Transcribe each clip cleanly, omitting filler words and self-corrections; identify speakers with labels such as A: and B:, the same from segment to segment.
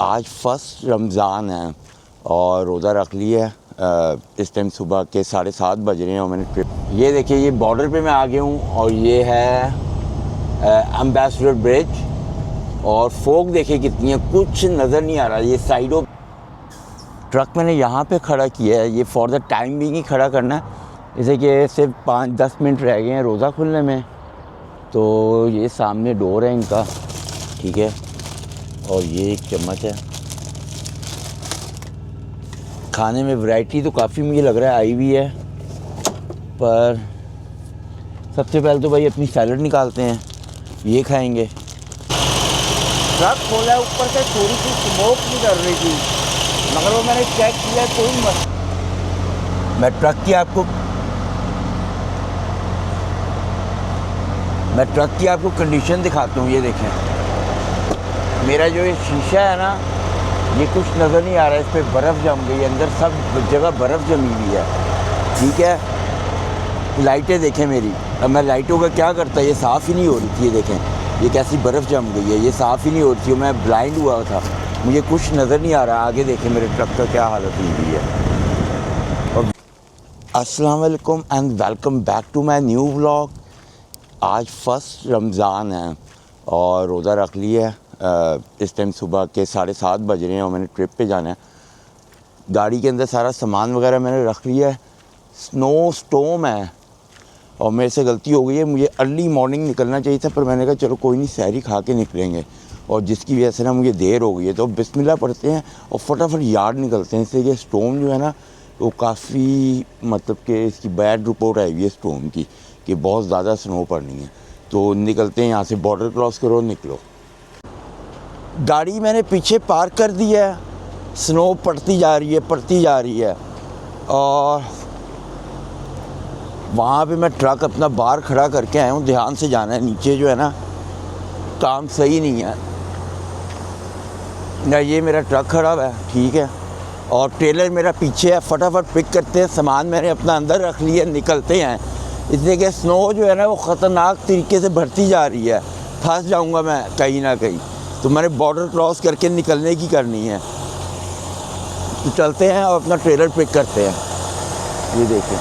A: आज फर्स्ट रमज़ान है और रोज़ा रख लिया है। इस टाइम सुबह के 7:30 बज रहे हैं और मैंने ट्रिप, ये देखिए ये बॉर्डर पे मैं आ गया हूँ और ये है एम्बेसडर ब्रिज। और फोक देखिए कितनी है, कुछ नज़र नहीं आ रहा। ये साइडों ट्रक मैंने यहाँ पे खड़ा किया है, ये फॉर द टाइम भी नहीं खड़ा करना है, जैसे कि सिर्फ 5-10 मिनट रह गए हैं रोज़ा खुलने में। तो ये सामने डोर है इनका, ठीक है, और ये एक चम्मच है। खाने में वैरायटी तो काफ़ी मुझे लग रहा है आई हुई है, पर सबसे पहले तो भाई अपनी सैलड निकालते हैं, ये खाएंगे। ट्रक खोला है, ऊपर से थोड़ी सी स्मोक भी कर रही थी, मगर वो मैंने चेक किया कोई मत। मैं ट्रक की आपको कंडीशन दिखाता हूँ। ये देखें, मेरा जो ये शीशा है ना, ये कुछ नज़र नहीं आ रहा है, इस पर बर्फ़ जम गई है, अंदर सब जगह बर्फ़ जमी हुई है, ठीक है। लाइटें देखें मेरी, अब मैं लाइटों का क्या करता, ये साफ़ ही नहीं हो रही थी। ये देखें, ये कैसी बर्फ़ जम गई है, ये साफ़ ही नहीं हो रही थी। मैं ब्लाइंड हुआ था, मुझे कुछ नज़र नहीं आ रहा। आगे देखें मेरे ट्रक का क्या हालत हुई है। और अस्सलाम वालेकुम and welcome back to my new vlog. आज फर्स्ट रमज़ान है और रोज़ा रख लिया है। इस टाइम सुबह के 7:30 बज रहे हैं और मैंने ट्रिप पे जाना है। गाड़ी के अंदर सारा सामान वगैरह मैंने रख लिया है। स्नो स्टॉर्म है और मेरे से गलती हो गई है, मुझे अर्ली मॉर्निंग निकलना चाहिए था, पर मैंने कहा चलो कोई नहीं, सहरी खा के निकलेंगे, और जिसकी वजह से ना मुझे देर हो गई है। तो बिस्मिल्लाह पढ़ते हैं और फटाफट यार्ड निकलते हैं, इसलिए कि स्टॉर्म जो है ना वो काफ़ी, मतलब कि इसकी बैड रिपोर्ट आई हुई है स्टॉर्म की, कि बहुत ज़्यादा स्नो पड़नी है। तो निकलते हैं यहाँ से, बॉर्डर क्रॉस करो, निकलो। गाड़ी मैंने पीछे पार्क कर दी है, स्नो पड़ती जा रही है और वहाँ पे मैं ट्रक अपना बाहर खड़ा करके आया हूँ। ध्यान से जाना है, नीचे जो है ना काम सही नहीं है ना। ये मेरा ट्रक खड़ा हुआ है, ठीक है, और ट्रेलर मेरा पीछे है। फटाफट पिक करते हैं, सामान मैंने अपना अंदर रख लिया, निकलते हैं, इसलिए कि स्नो जो है ना वो ख़तरनाक तरीके से बढ़ती जा रही है, फंस जाऊँगा मैं कहीं ना कहीं। तो मैंने बॉर्डर क्रॉस करके निकलने की करनी है। तो चलते हैं और अपना ट्रेलर पिक करते हैं। ये देखें,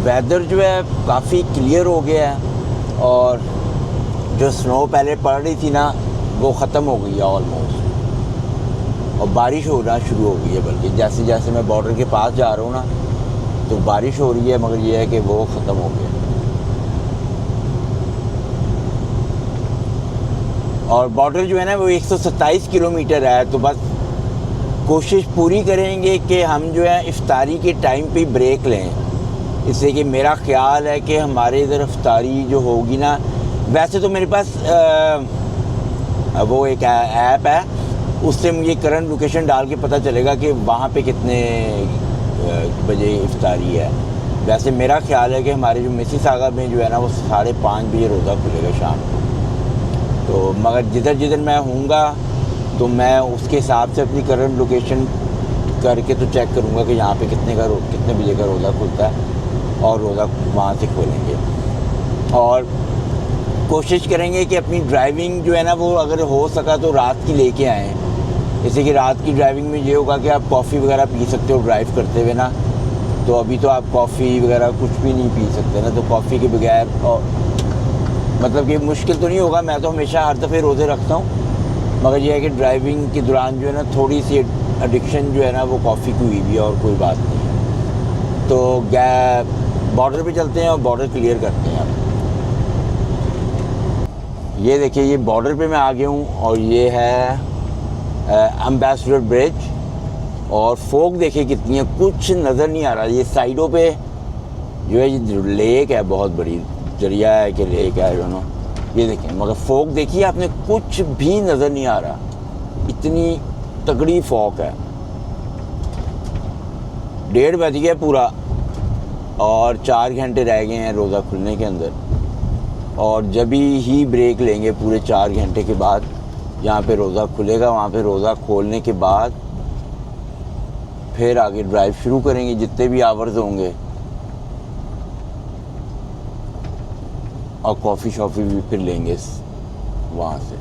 A: वेदर जो है काफ़ी क्लियर हो गया है और जो स्नो पहले पड़ रही थी ना वो ख़त्म हो गई है ऑलमोस्ट, और बारिश होना शुरू हो गई है। बल्कि जैसे जैसे मैं बॉर्डर के पास जा रहा हूँ ना तो बारिश हो रही है, मगर ये है कि वो ख़त्म हो गया। और बॉर्डर जो है ना वो 127 किलोमीटर है। तो बस कोशिश पूरी करेंगे कि हम जो है इफ्तारी के टाइम पे ब्रेक लें, इससे कि मेरा ख्याल है कि हमारे इधर इफ्तारी जो होगी ना, वैसे तो मेरे पास वो एक ऐप है, उससे मुझे करंट लोकेशन डाल के पता चलेगा कि वहाँ पे कितने बजे इफ्तारी है। वैसे मेरा ख्याल है कि हमारे जो मिसिसागा में जो है ना वो 5:30 बजे रोज़ा खुलेगा शाम को। तो मगर जिधर जिधर मैं हूँगा तो मैं उसके हिसाब से अपनी करंट लोकेशन करके तो चेक करूँगा कि यहाँ पे कितने बजे का रोज़ा खुलता है और रोज़ा वहाँ से खोलेंगे। और कोशिश करेंगे कि अपनी ड्राइविंग जो है ना वो अगर हो सका तो रात की लेके आएँ, जैसे कि रात की ड्राइविंग में ये होगा कि आप कॉफ़ी वगैरह पी सकते हो ड्राइव करते हुए ना। तो अभी तो आप कॉफ़ी वगैरह कुछ भी नहीं पी सकते ना, तो कॉफ़ी के बगैर और मतलब कि मुश्किल तो नहीं होगा। मैं तो हमेशा हर दफ़े रोज़े रखता हूँ, मगर यह है कि ड्राइविंग के दौरान जो है ना थोड़ी सी एडिक्शन जो है ना वो कॉफ़ी की हुई भी है, और कोई बात नहीं है। तो बॉर्डर पे चलते हैं और बॉर्डर क्लियर करते हैं। ये देखिए ये बॉर्डर पे मैं आ गया हूँ और ये है एम्बेसडर ब्रिज। और फोक देखिए कितनी है, कुछ नज़र नहीं आ रहा। ये साइडों पे जो है ये लेक है, बहुत बड़ी दरिया है कि लेक है दोनों, ये देखें, मगर फोक देखिए आपने, कुछ भी नज़र नहीं आ रहा, इतनी तगड़ी फोक है। 1:30 बज गया पूरा और 4 घंटे रह गए हैं रोज़ा खुलने के अंदर, और जब ही ब्रेक लेंगे पूरे 4 घंटे के बाद यहाँ पे रोज़ा खुलेगा। वहाँ पे रोज़ा खोलने के बाद फिर आगे ड्राइव शुरू करेंगे, जितने भी आवर्स होंगे, और कॉफ़ी शॉफ़ी भी फिर लेंगे। वहाँ से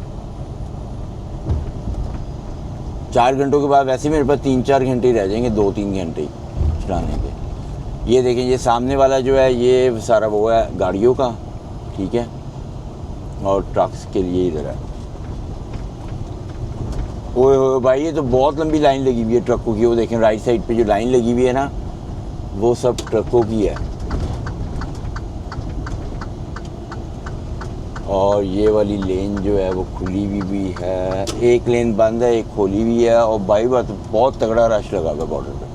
A: 4 घंटों के बाद वैसे मेरे पास 3-4 घंटे ही रह जाएंगे, 2-3 घंटे चलाने के। ये देखें, ये सामने वाला जो है ये सारा वो है गाड़ियों का, ठीक है, और ट्रक्स के लिए इधर है। ओए होए भाई, ये तो बहुत लंबी लाइन लगी हुई है ट्रकों की। वो देखें राइट साइड पे जो लाइन लगी हुई है ना, वो सब ट्रकों की है। और ये वाली लेन जो है वो खुली हुई भी है, एक लेन बंद है, एक खोली हुई है। और भाई बात बहुत तगड़ा रश लगा हुआ बॉर्डर पे,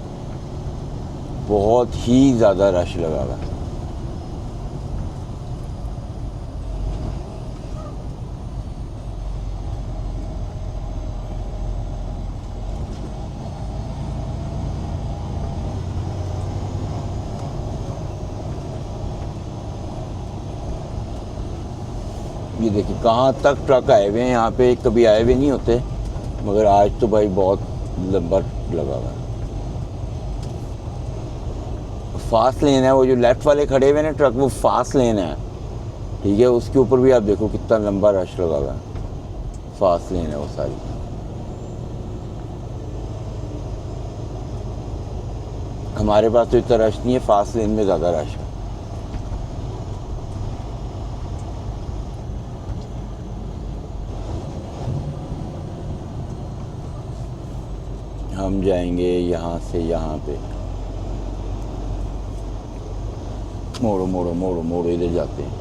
A: बहुत ही ज़्यादा रश लगा हुआ। ये देखिए कहाँ तक ट्रक आए हुए हैं यहाँ पे, कभी आए हुए नहीं होते, मगर आज तो भाई बहुत लंबा लगा हुआ है। फास्ट लेन है, वो जो लेफ्ट वाले खड़े हुए हैं ना ट्रक, वो फास्ट लेन है, ठीक है। उसके ऊपर भी आप देखो कितना लंबा रश लगा हुआ है, फास्ट लेन है वो सारी। हमारे पास तो इतना रश नहीं है, फास्ट लेन में ज़्यादा रश है। हम जाएंगे यहाँ से यहाँ पे, मोड़ो मोड़ो मोड़ो मोड़ो, इधर जाते हैं।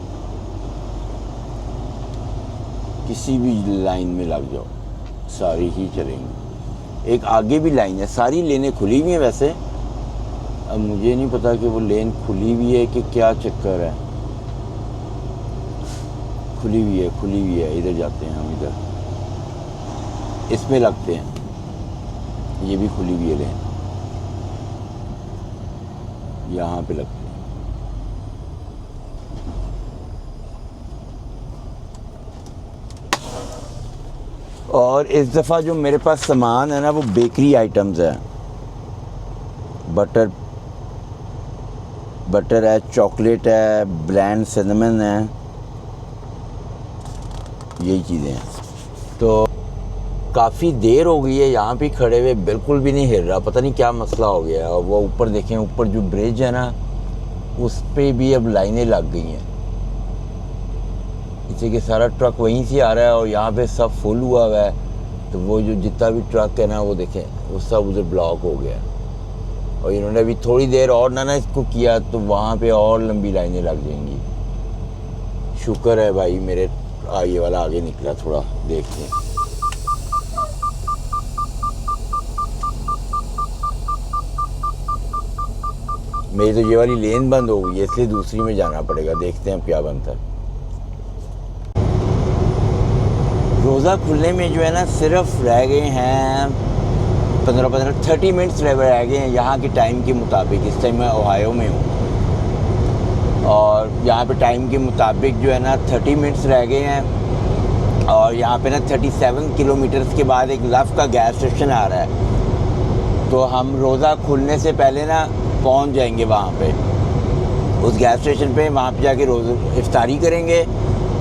A: किसी भी लाइन में लग जाओ, सारी ही चलेंगे। एक आगे भी लाइन है, सारी लेनें खुली हुई हैं वैसे। अब मुझे नहीं पता कि वो लेन खुली हुई है कि क्या चक्कर है। खुली हुई है, खुली हुई है। इधर जाते हैं हम, इधर इसमें लगते हैं। ये भी खुली हुई है लेन, यहाँ पे लगते हैं। और इस दफ़ा जो मेरे पास सामान है ना, वो बेकरी आइटम्स है। बटर है, चॉकलेट है, ब्लैंड सिनेमन है, यही चीज़ें हैं। तो काफ़ी देर हो गई है यहाँ पे खड़े हुए, बिल्कुल भी नहीं हिल रहा, पता नहीं क्या मसला हो गया है। और वो ऊपर देखें, ऊपर जो ब्रिज है ना, उस पे भी अब लाइनें लग गई हैं। इसे कि सारा ट्रक वहीं से आ रहा है और यहाँ पे सब फुल हुआ है। तो वो जो जितना भी ट्रक है ना, वो देखें वो सब उधर ब्लॉक हो गया। और इन्होंने अभी थोड़ी देर और ना इसको किया तो वहाँ पे और लंबी लाइनें लग जाएंगी। शुक्र है भाई मेरे ये वाला आगे निकला, थोड़ा देखते हैं। मेरी तो ये वाली लेन बंद हो गई है, इसलिए दूसरी में जाना पड़ेगा। देखते हैं अब क्या बनता है। रोज़ा खुलने में जो है ना, सिर्फ रह गए हैं 30 मिनट्स रह गए हैं यहाँ के टाइम के मुताबिक। इस टाइम मैं ओहायो में हूँ और यहाँ पे टाइम के मुताबिक जो है ना 30 मिनट्स रह गए हैं। और यहाँ पे ना 37 किलोमीटर्स के बाद एक लव का गैस स्टेशन आ रहा है, तो हम रोज़ा खुलने से पहले ना पहुँच जाएंगे वहाँ पे, उस गैस स्टेशन पे। वहाँ पे जाके रोज़ इफ्तारी करेंगे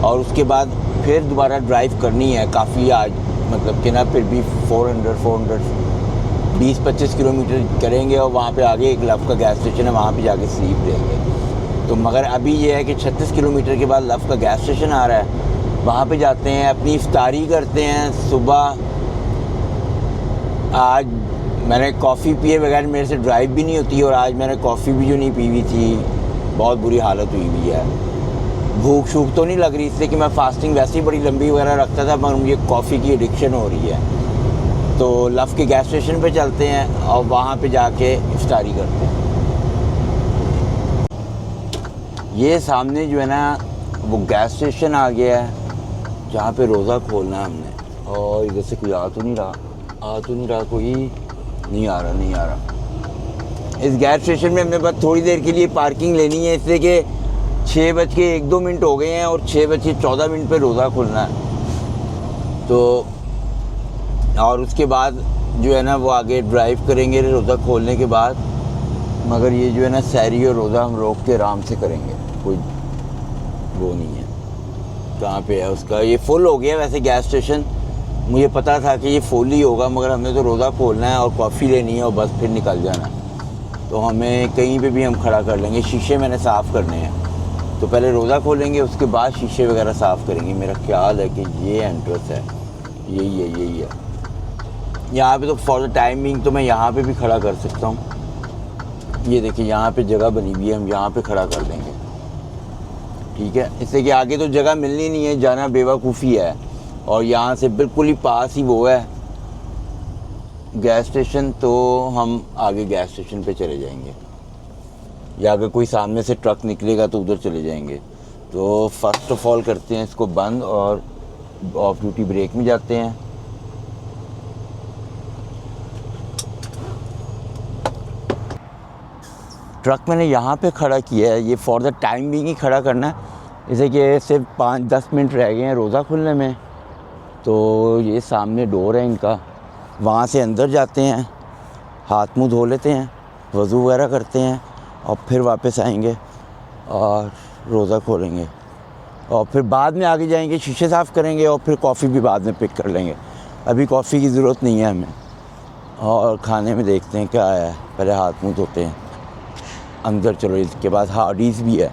A: और उसके बाद फिर दोबारा ड्राइव करनी है काफ़ी आज, मतलब कि ना फिर भी 20-25 किलोमीटर करेंगे। और वहाँ पे आगे एक लव का गैस स्टेशन है, वहाँ पे जाके स्लीप देंगे। तो मगर अभी ये है कि 36 किलोमीटर के बाद लव का गैस स्टेशन आ रहा है, वहाँ पे जाते हैं, अपनी इफ्तारी करते हैं सुबह। आज मैंने कॉफ़ी पिए बगैर मेरे से ड्राइव भी नहीं होती, और आज मैंने कॉफ़ी भी जो नहीं पी हुई थी, बहुत बुरी हालत हुई हुई है। भूख शूख तो नहीं लग रही, इसलिए कि मैं फास्टिंग वैसे ही बड़ी लंबी वगैरह रखता था, मगर मुझे कॉफ़ी की एडिक्शन हो रही है। तो लव के गैस स्टेशन पे चलते हैं और वहाँ पे जाके इफ्तारी करते हैं। ये सामने जो है ना, वो गैस स्टेशन आ गया है जहाँ पे रोज़ा खोलना है हमने। और इधर से कोई आ तो नहीं रहा, कोई नहीं आ रहा। इस गैस स्टेशन में हमने बस थोड़ी देर के लिए पार्किंग लेनी है, इसलिए कि 6:01 हो गए हैं और 6:14 पे रोज़ा खुलना है। तो और उसके बाद जो है ना वो आगे ड्राइव करेंगे रोज़ा खोलने के बाद। मगर ये जो है ना सहरी और रोज़ा हम रोक के आराम से करेंगे, कोई वो नहीं है। कहाँ पे है उसका, ये फुल हो गया वैसे गैस स्टेशन। मुझे पता था कि ये फुल ही होगा, मगर हमने तो रोज़ा खोलना है और कॉफ़ी लेनी है और बस फिर निकल जाना है। तो हमें कहीं पे भी हम खड़ा कर लेंगे। शीशे मैंने साफ़ करने हैं, तो पहले रोज़ा खोलेंगे, उसके बाद शीशे वगैरह साफ़ करेंगे। मेरा ख्याल है कि ये एंट्रेंस है, यही है। यहाँ पे तो फॉर द टाइमिंग तो मैं यहाँ पे भी खड़ा कर सकता हूँ। ये देखिए यहाँ पे जगह बनी हुई है, हम यहाँ पे खड़ा कर देंगे, ठीक है। इससे कि आगे तो जगह मिलनी नहीं है, जाना बेवकूफ़ी है। और यहाँ से बिल्कुल ही पास ही वो है गैस स्टेशन, तो हम आगे गैस स्टेशन पे चले जाएंगे, या अगर कोई सामने से ट्रक निकलेगा तो उधर चले जाएंगे। तो फर्स्ट ऑफ ऑल करते हैं इसको बंद और ऑफ ड्यूटी ब्रेक में जाते हैं। ट्रक मैंने यहाँ पे खड़ा किया है, ये फॉर द टाइम भी ही खड़ा करना है, जैसे कि सिर्फ 5-10 मिनट रह गए हैं रोज़ा खुलने में। तो ये सामने डोर है इनका, वहाँ से अंदर जाते हैं, हाथ मुंह धो लेते हैं, वज़ू वगैरह करते हैं और फिर वापस आएंगे और रोज़ा खोलेंगे। और फिर बाद में आगे जाएंगे, शीशे साफ़ करेंगे और फिर कॉफ़ी भी बाद में पिक कर लेंगे। अभी कॉफ़ी की ज़रूरत नहीं है हमें। और खाने में देखते हैं क्या आया है, पहले हाथ मुंह धोते हैं, अंदर चलो। इसके बाद हार्डीज़ भी है,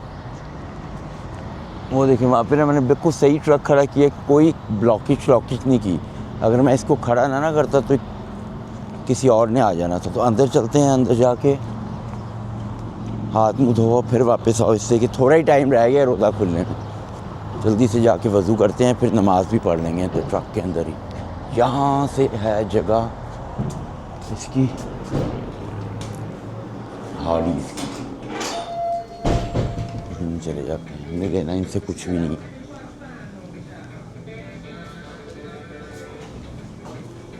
A: वो देखिए वहाँ पे ना मैंने बिल्कुल सही ट्रक खड़ा किया, कोई ब्लॉकेज नहीं की। अगर मैं इसको खड़ा ना करता तो किसी और ने आ जाना था। तो अंदर चलते हैं, अंदर जाके हाथ मुँह धो फिर वापस आओ, इससे कि थोड़ा ही टाइम रह गया रोज़ा खुलने में। जल्दी से जाके वज़ू करते हैं, फिर नमाज़ भी पढ़ लेंगे। तो ट्रक के अंदर ही यहाँ से है जगह इसकी हार्डीज़ की। चले जाते हैं, हमें लेना इनसे कुछ भी नहीं।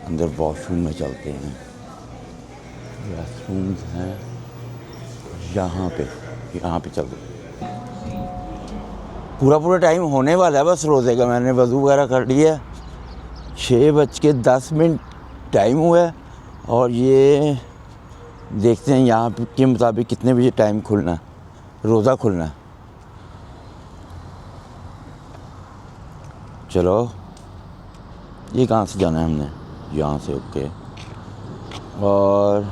A: अंदर वॉशरूम में चलते हैं, रेस्टरूम्स हैं यहाँ पे चलते। पूरा टाइम होने वाला है बस रोज़े का। मैंने वज़ू वगैरह कर लिया, 6:10 टाइम हुआ है। और ये देखते हैं यहाँ के मुताबिक कितने बजे टाइम खुलना है, रोज़ा खुलना है। चलो, ये कहाँ से जाना है हमने, यहाँ से, ओके। और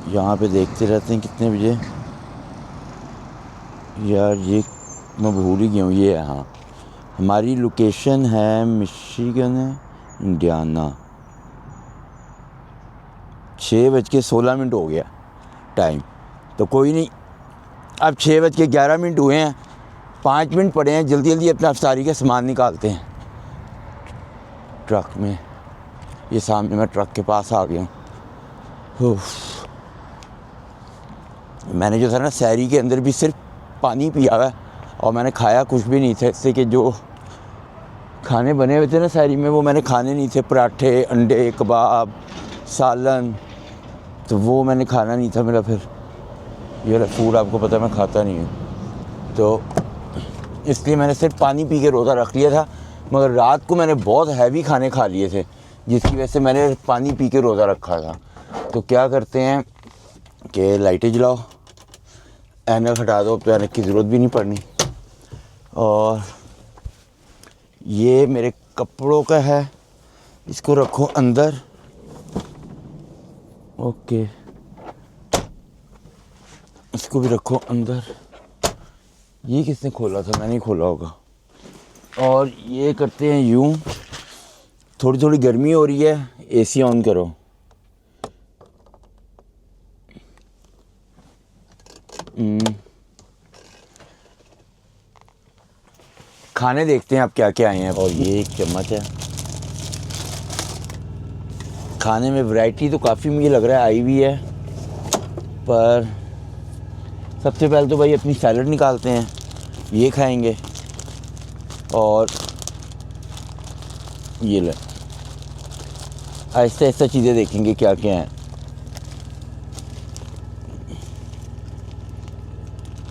A: यहाँ पे देखते रहते हैं कितने बजे। यार ये मैं भूल ही गया हूँ, ये है, हाँ हमारी लोकेशन है मिशिगन इंडियाना। 6:16 हो गया टाइम, तो कोई नहीं, अब 6:11 हुए हैं, 5 मिनट पड़े हैं। जल्दी अपना अफ्तारी का सामान निकालते हैं ट्रक में। ये सामने मैं ट्रक के पास आ गया हूँ। मैंने जो था ना सहरी के अंदर भी सिर्फ पानी पिया हुआ है और मैंने खाया कुछ भी नहीं था। इससे कि जो खाने बने हुए थे ना सहरी में, वो मैंने खाने नहीं थे। पराठे, अंडे, कबाब, सालन, तो वो मैंने खाना नहीं था मेरा। फिर ये फूड आपको पता है मैं खाता नहीं हूँ, तो इसलिए मैंने सिर्फ पानी पी के रोज़ा रख लिया था। मगर रात को मैंने बहुत हैवी खाने खा लिए थे, जिसकी वजह से मैंने पानी पी के रोज़ा रखा था। तो क्या करते हैं कि लाइटें जलाओ, ऐनक हटा दो, तो ऐनक की ज़रूरत भी नहीं पड़नी। और ये मेरे कपड़ों का है, इसको रखो अंदर, ओके। इसको भी रखो अंदर। ये किसने खोला था, मैंने ही खोला होगा। और ये करते हैं यूँ, थोड़ी गर्मी हो रही है, एसी ऑन करो। खाने देखते हैं आप क्या क्या आए हैं। और ये एक चम्मच है। खाने में वैरायटी तो काफ़ी मुझे लग रहा है आई हुई है, पर सबसे पहले तो भाई अपनी सैलड निकालते हैं, ये खाएंगे। और ये ले, आहिस्ता चीज़ें देखेंगे क्या क्या हैं।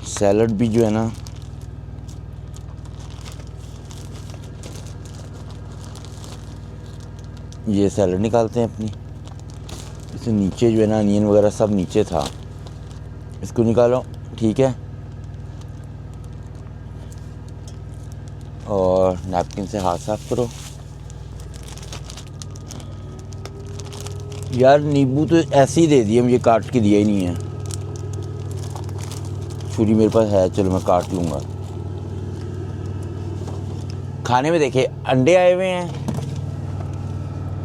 A: सैलड भी जो है ना, ये सैलड निकालते हैं अपनी। इसे नीचे जो है ना अनियन वगैरह सब नीचे था, इसको निकालो। ठीक है। और नैपकिन से हाथ साफ करो। यार नींबू तो ऐसे ही दे दिए, मुझे काट के दिया ही नहीं है। छुरी मेरे पास है, चलो मैं काट लूँगा। खाने में देखिए अंडे आए हुए हैं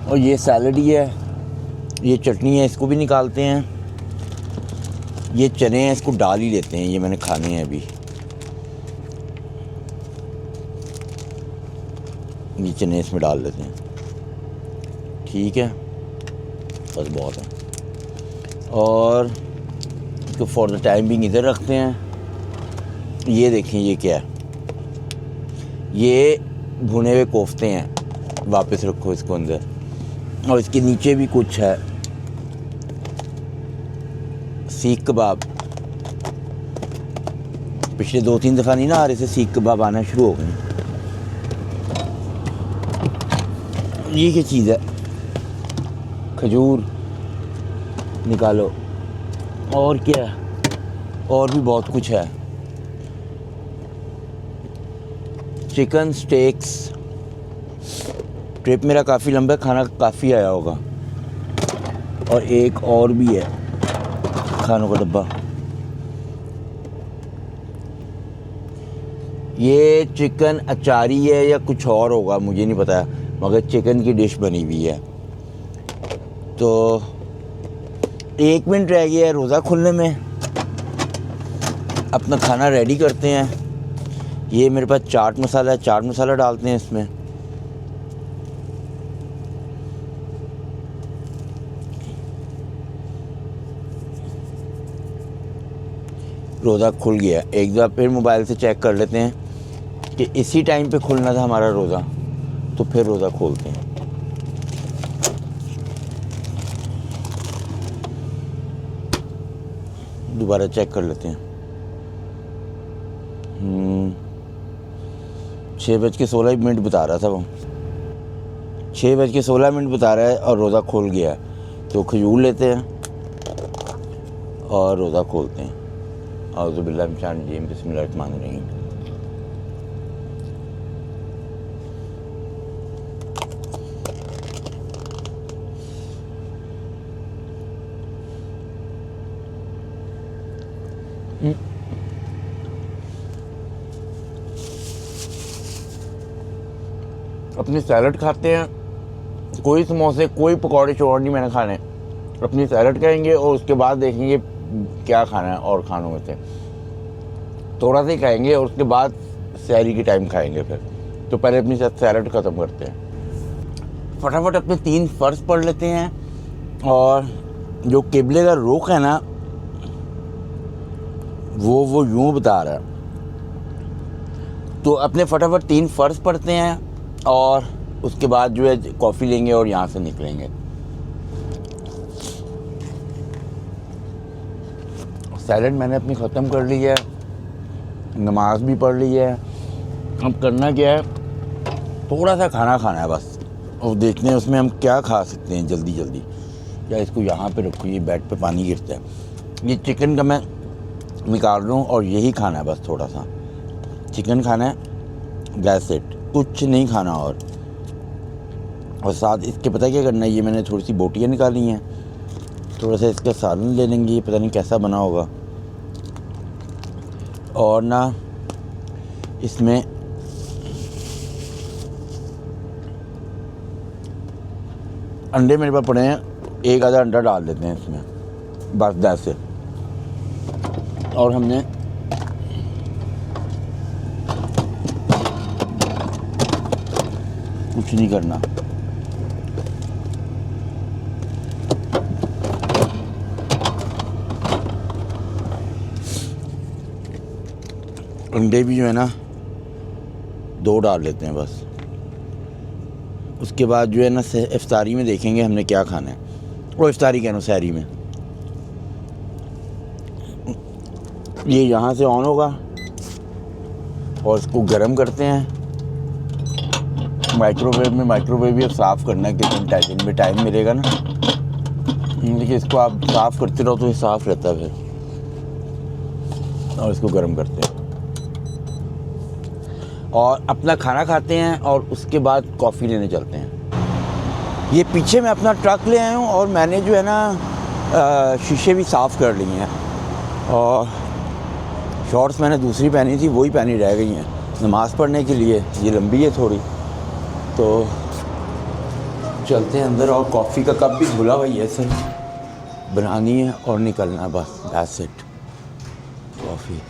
A: और ये सैलड ही है, ये चटनी है, इसको भी निकालते हैं। ये चने हैं, इसको डाल ही लेते हैं, ये मैंने खाने हैं अभी। ये चने इसमें डाल लेते हैं, ठीक है, बस बहुत है। और इसको फॉर द टाइम बिंग इधर रखते हैं। ये देखें ये क्या है, ये भुने हुए कोफ्ते हैं, वापस रखो इसको अंदर। और इसके नीचे भी कुछ है, सीख कबाब। पिछले 2-3 दफ़ा नहीं ना आ रहे थे, सीख कबाब आना शुरू हो गए। ये क्या चीज़ है, खजूर निकालो। और क्या है, और भी बहुत कुछ है। Chicken stakes. ट्रिप मेरा काफ़ी लंबा है, खाना काफ़ी आया होगा। और एक और भी है खानों का डब्बा। ये चिकन अचारी है या कुछ और होगा, मुझे नहीं पता, मगर चिकन की डिश बनी हुई है। तो 1 मिनट रह गया है रोज़ा खुलने में, अपना खाना रेडी करते हैं। ये मेरे पास चाट मसाला है, चाट मसाला डालते हैं इसमें। रोज़ा खुल गया। एक बार फिर मोबाइल से चेक कर लेते हैं कि इसी टाइम पे खुलना था हमारा रोज़ा, तो फिर रोज़ा खोलते हैं। दोबारा चेक कर लेते हैं। 6:16 बता रहा था वो, 6:16 बता रहा है और रोज़ा खोल गया है। तो खजूर लेते हैं और रोज़ा खोलते हैं। औज़ु बिल्लाहि मिनश शैतानिर रजीम, बिस्मिल्लाहिर रहमानिर रहीम। अपनी सैलड खाते हैं, कोई समोसे कोई पकौड़े शौड़े नहीं मैंने खाने। अपनी सैलड खाएंगे और उसके बाद देखेंगे क्या खाना है। और खानों में से थोड़ा सा ही खाएंगे और उसके बाद सहरी की टाइम खाएंगे फिर। तो पहले अपनी सैलड ख़त्म करते हैं। फटाफट अपने 3 फ़र्ज़ पढ़ लेते हैं। और जो किबले का रुख है ना, वो यूँ बता रहा है। तो अपने फटाफट 3 फ़र्ज़ पढ़ते हैं और उसके बाद जो है कॉफ़ी लेंगे और यहाँ से निकलेंगे। सैलड मैंने अपनी ख़त्म कर ली है, नमाज भी पढ़ ली है। अब करना क्या है, थोड़ा सा खाना खाना है बस। और देखते हैं उसमें हम क्या खा सकते हैं जल्दी जल्दी। या इसको यहाँ पे रखो, ये बेड पे पानी गिरता है। ये चिकन का मैं निकाल रहा हूँ और यही खाना है बस, थोड़ा सा चिकन खाना है, दैट्स इट, कुछ नहीं खाना। और साथ इसके पता क्या करना है, ये मैंने थोड़ी सी बोटियाँ निकाली हैं, थोड़ा सा इसका सालन ले लेंगे। ये पता नहीं कैसा बना होगा। और ना इसमें अंडे मेरे पास पड़े हैं, एक आधा अंडा डाल देते हैं इसमें, बस दैट्स इट। और हमने कुछ नहीं करना। अंडे भी जो है ना 2 डाल लेते हैं बस। उसके बाद जो है ना इफ्तारी में देखेंगे हमने क्या खाना है। वो इफ्तारी कह रहा हूँ, सहरी में। ये यहाँ से ऑन होगा और इसको गर्म करते हैं माइक्रोवेव में। माइक्रोवेव भी अब साफ़ करना है, कितने दिन में टाइम मिलेगा ना। देखिए इसको आप साफ़ करते रहो तो ये साफ़ रहता है फिर। और इसको गर्म करते हैं और अपना खाना खाते हैं और उसके बाद कॉफ़ी लेने चलते हैं। ये पीछे मैं अपना ट्रक ले आया हूँ और मैंने जो है ना शीशे भी साफ़ कर लिए हैं और शॉर्ट्स मैंने दूसरी पहनी थी वही पहनी रह गई हैं नमाज़ पढ़ने के लिए। ये लंबी है थोड़ी, तो चलते हैं अंदर। और कॉफ़ी का कप भी धुला हुआ है सर, बनानी है और निकलना, बस दैट्स इट। कॉफ़ी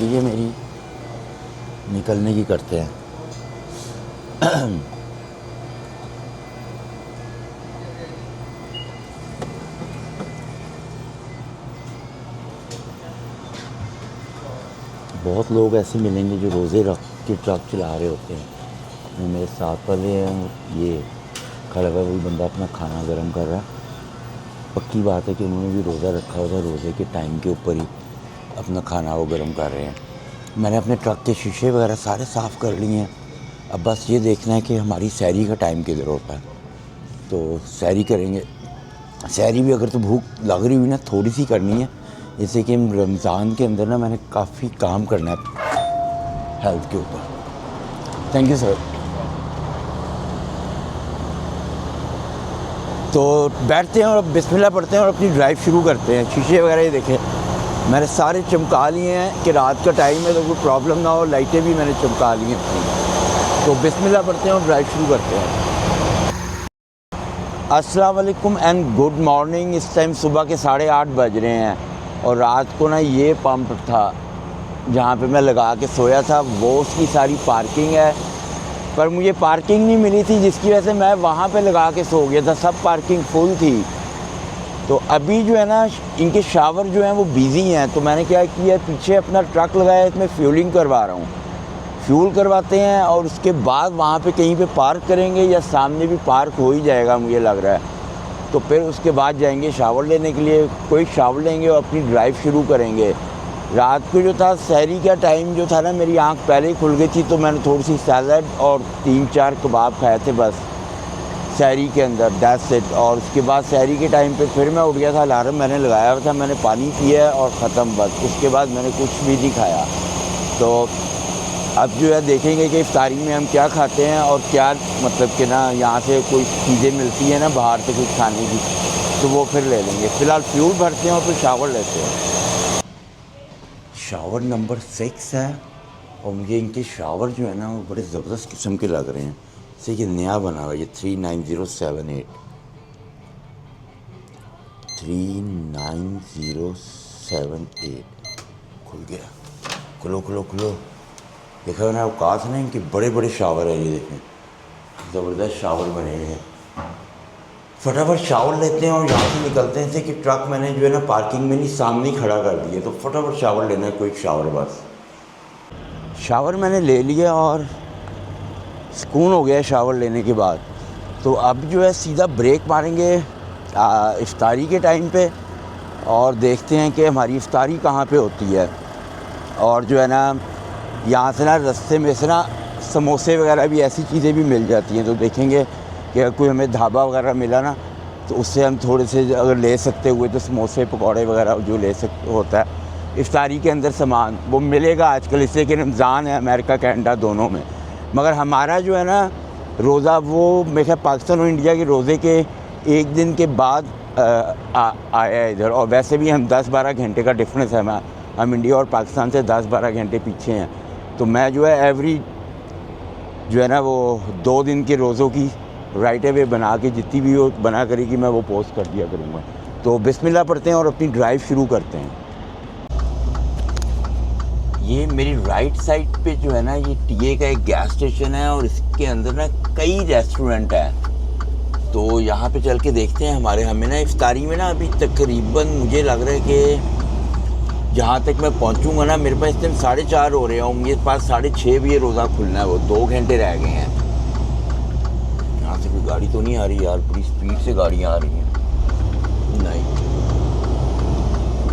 A: ये मेरी निकलने की करते हैं। बहुत लोग ऐसे मिलेंगे जो रोज़े रख के ट्रक चला रहे होते हैं। मेरे साथ वाले हैं, ये खड़ा हुआ वही बंदा अपना खाना गर्म कर रहा है। पक्की बात है कि उन्होंने भी रोज़ा रखा होता है, रोज़े के टाइम के ऊपर ही अपना खाना वो गर्म कर रहे हैं। मैंने अपने ट्रक के शीशे वगैरह सारे साफ़ कर लिए हैं। अब बस ये देखना है कि हमारी सैरी का टाइम किधर होता है, तो सैरी करेंगे। सैरी भी अगर तो भूख लग रही हुई ना थोड़ी सी करनी है, जैसे कि रमज़ान के अंदर ना मैंने काफ़ी काम करना है हेल्थ के ऊपर। Thank you sir. तो बैठते हैं और बिस्मिल्लाह पढ़ते हैं और अपनी ड्राइव शुरू करते हैं। शीशे वगैरह ये देखें मैंने सारे चमका लिए हैं कि रात का टाइम है तो कोई प्रॉब्लम ना हो। लाइटें भी मैंने चमका ली हैं अपनी। तो बिस्मिल्लाह पढ़ते हैं और ड्राइव शुरू करते हैं। अस्सलाम वालेकुम एंड गुड मॉर्निंग। इस टाइम सुबह के 8:30 बज रहे हैं और रात को ना ये पंप था जहाँ पे मैं लगा के सोया था, वो उसकी सारी पार्किंग है, पर मुझे पार्किंग नहीं मिली थी जिसकी वजह से मैं वहाँ पे लगा के सो गया था। सब पार्किंग फुल थी। तो अभी जो है ना इनके शावर जो हैं वो बिज़ी हैं, तो मैंने क्या किया, पीछे अपना ट्रक लगाया, इसमें फ्यूलिंग करवा रहा हूँ। फ्यूल करवाते हैं और उसके बाद वहाँ पे कहीं पे पार्क करेंगे या सामने भी पार्क हो ही जाएगा मुझे लग रहा है। तो फिर उसके बाद जाएंगे शावर लेने के लिए, कोई शावर लेंगे और अपनी ड्राइव शुरू करेंगे। रात को जो था सहरी का टाइम जो था ना, मेरी आंख पहले ही खुल गई थी, तो मैंने थोड़ी सी सैलड और 3-4 कबाब खाए थे बस सहरी के अंदर, दैट्स इट। और उसके बाद सहरी के टाइम पे फिर मैं उठ गया था, अलार्म मैंने लगाया हुआ था, मैंने पानी पिया और ख़त्म बस। उसके बाद मैंने कुछ भी नहीं खाया। तो अब जो है देखेंगे कि इफ्तारी में हम क्या खाते हैं और क्या मतलब कि ना यहाँ से कोई चीज़ें मिलती हैं ना बाहर से कुछ खाने की, तो वो फिर ले लेंगे। फ़िलहाल फ्यूल भरते हैं और फिर शावर लेते हैं। शावर नंबर 6 है और मुझे इनके शावर जो है ना वो बड़े ज़बरदस्त किस्म के लग रहे हैं। जैसे ये नया बना हुआ है, ये 39078 खुल गया। खुलो खुलो खुलो। देखा ना अवकाश ना, इनके बड़े बड़े शावर हैं, ये देखें ज़बरदस्त शावर बने हुए हैं। फटाफट शावर लेते हैं और यहाँ से निकलते हैं। जैसे कि ट्रक मैंने जो है ना पार्किंग में नहीं, सामने ही खड़ा कर दिया, तो फटाफट शावर लेना है, कोई शावर बस। शावर मैंने ले लिया और सुकून हो गया शावर लेने के बाद। तो अब जो है सीधा ब्रेक मारेंगे इफ्तारी के टाइम पे और देखते हैं कि हमारी इफ्तारी कहाँ पे होती है। और जो है ना यहाँ से ना रास्ते में से ना समोसे वगैरह भी, ऐसी चीज़ें भी मिल जाती हैं। तो देखेंगे कि अगर कोई हमें ढाबा वगैरह मिला ना तो उससे हम थोड़े से अगर ले सकते हुए तो समोसे पकौड़े वगैरह जो ले सकते होता है इफ्तारी के अंदर सामान वो मिलेगा आजकल, इसलिए कि रमज़ान है अमेरिका कनाडा दोनों में। मगर हमारा जो है ना रोज़ा वो मेरे ख्याल पाकिस्तान और इंडिया के रोज़े के एक दिन के बाद आया है इधर। और वैसे भी हम 10-12 घंटे का डिफरेंस है, हम इंडिया और पाकिस्तान से 10-12 घंटे पीछे हैं। तो मैं जो है एवरी जो है ना वो 2 दिन के रोज़ों की राइट अवे बना के जितनी भी वो बना करेगी मैं वो पोस्ट कर दिया करूँगा। तो बिस्मिल्लाह पढ़ते हैं और अपनी ड्राइव शुरू करते हैं। ये मेरी राइट साइड पे जो है ना ये टीए का एक गैस स्टेशन है और इसके अंदर ना कई रेस्टोरेंट हैं। तो यहाँ पे चल के देखते हैं। हमें ना इफ्तारी में ना अभी तकरीबन मुझे लग रहा है कि जहाँ तक मैं पहुँचूँगा ना, मेरे पास इस टाइम 4:30 हो रहे हैं, मेरे पास 6:30 भी ये रोज़ा खुलना है। वो 2 घंटे रह गए हैं। यहाँ से कोई गाड़ी तो नहीं आ रही यार, बड़ी स्पीड से गाड़ियाँ आ रही हैं। नहीं,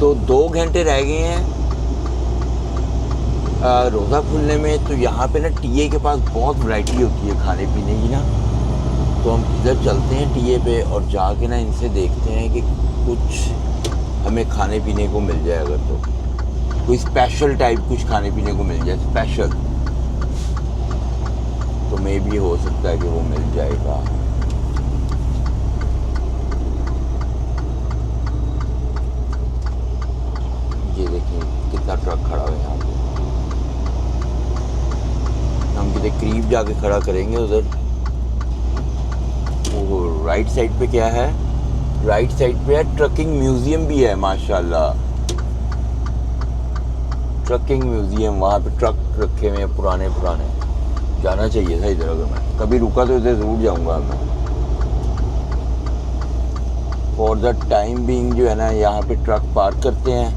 A: तो 2 घंटे रह गए हैं रोज़ा खुलने में। तो यहाँ पे ना टीए के पास बहुत वैरायटी होती है खाने पीने की ना। तो हम इधर चलते हैं टीए पे और जाके ना इनसे देखते हैं कि कुछ हमें खाने पीने को मिल जाए। अगर तो कोई स्पेशल टाइप कुछ खाने पीने को मिल जाए स्पेशल, तो मे भी हो सकता है कि वो मिल जाएगा। ये देखिए कितना ट्रक खड़ा है यहाँ पे। हम कितने करीब जाके खड़ा करेंगे उधर। वो राइट साइड पे क्या है? राइट साइड पे है ट्रकिंग म्यूजियम भी है माशाल्लाह। ट्रकिंग म्यूजियम, वहाँ पे ट्रक रखे हुए हैं पुराने। जाना चाहिए था इधर। अगर मैं कभी रुका तो इधर ज़रूर जाऊँगा मैं। फॉर द टाइम बीइंग जो है ना, यहाँ पे ट्रक पार्क करते हैं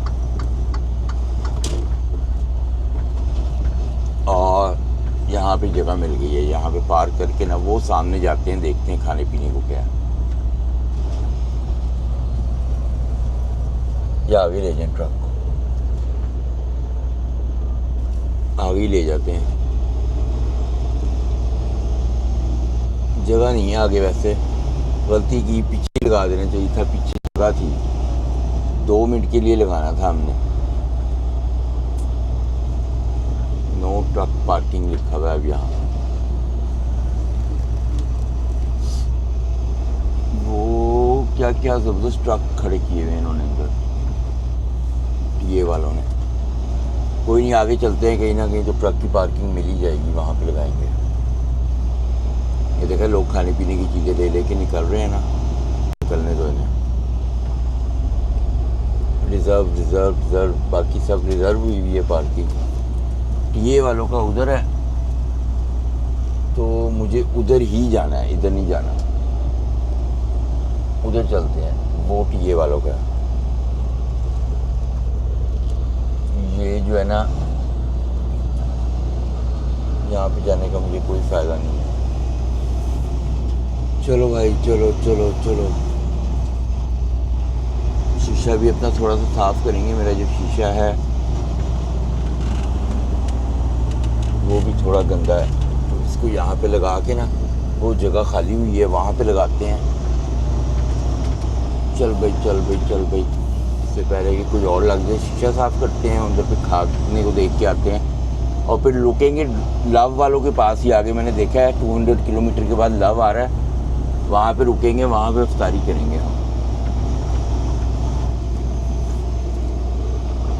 A: और यहाँ पे जगह मिल गई है। यहाँ पे पार्क करके ना वो सामने जाते हैं, देखते हैं खाने पीने को क्या है। या आगे ले जाएं ट्रक को, आगे ले जाते हैं। जगह नहीं है आगे, वैसे गलती की, पीछे लगा देना चाहिए था। पीछे जगह थी, 2 मिनट के लिए लगाना था हमने। नो ट्रक पार्किंग लिखा हुआ है अब यहाँ। वो क्या क्या ज़बरदस्त ट्रक खड़े किए हुए इन्होंने अंदर, ये वालों ने। कोई नहीं, आगे चलते हैं। कहीं ना कहीं तो ट्रक की पार्किंग मिल ही जाएगी, वहाँ पे लगाएंगे। ये देखा, लोग खाने पीने की चीज़ें ले लेके निकल रहे हैं ना। निकलने दो इन्हें। रिजर्व बाकी सब रिजर्व हुई हुई है पार्किंग। ये वालों का उधर है, तो मुझे उधर ही जाना है, इधर नहीं जाना। उधर चलते हैं, वो टीए वालों का। ये जो है ना, यहाँ पे जाने का मुझे कोई फ़ायदा नहीं है। चलो भाई, चलो। शीशा भी अपना थोड़ा सा साफ़ करेंगे। मेरा जो शीशा है वो भी थोड़ा गंदा है, तो इसको यहाँ पे लगा के ना, वो जगह खाली हुई है वहाँ पे लगाते हैं। चल भाई। इससे पहले कि कुछ और लग जाए, शीशा साफ़ करते हैं, उधर पे खाने को देख के आते हैं और फिर रुकेंगे लव वालों के पास ही। आगे मैंने देखा है 200 किलोमीटर के बाद लव आ रहा है, वहाँ पे रुकेंगे, वहाँ पे इफ्तारी करेंगे हम।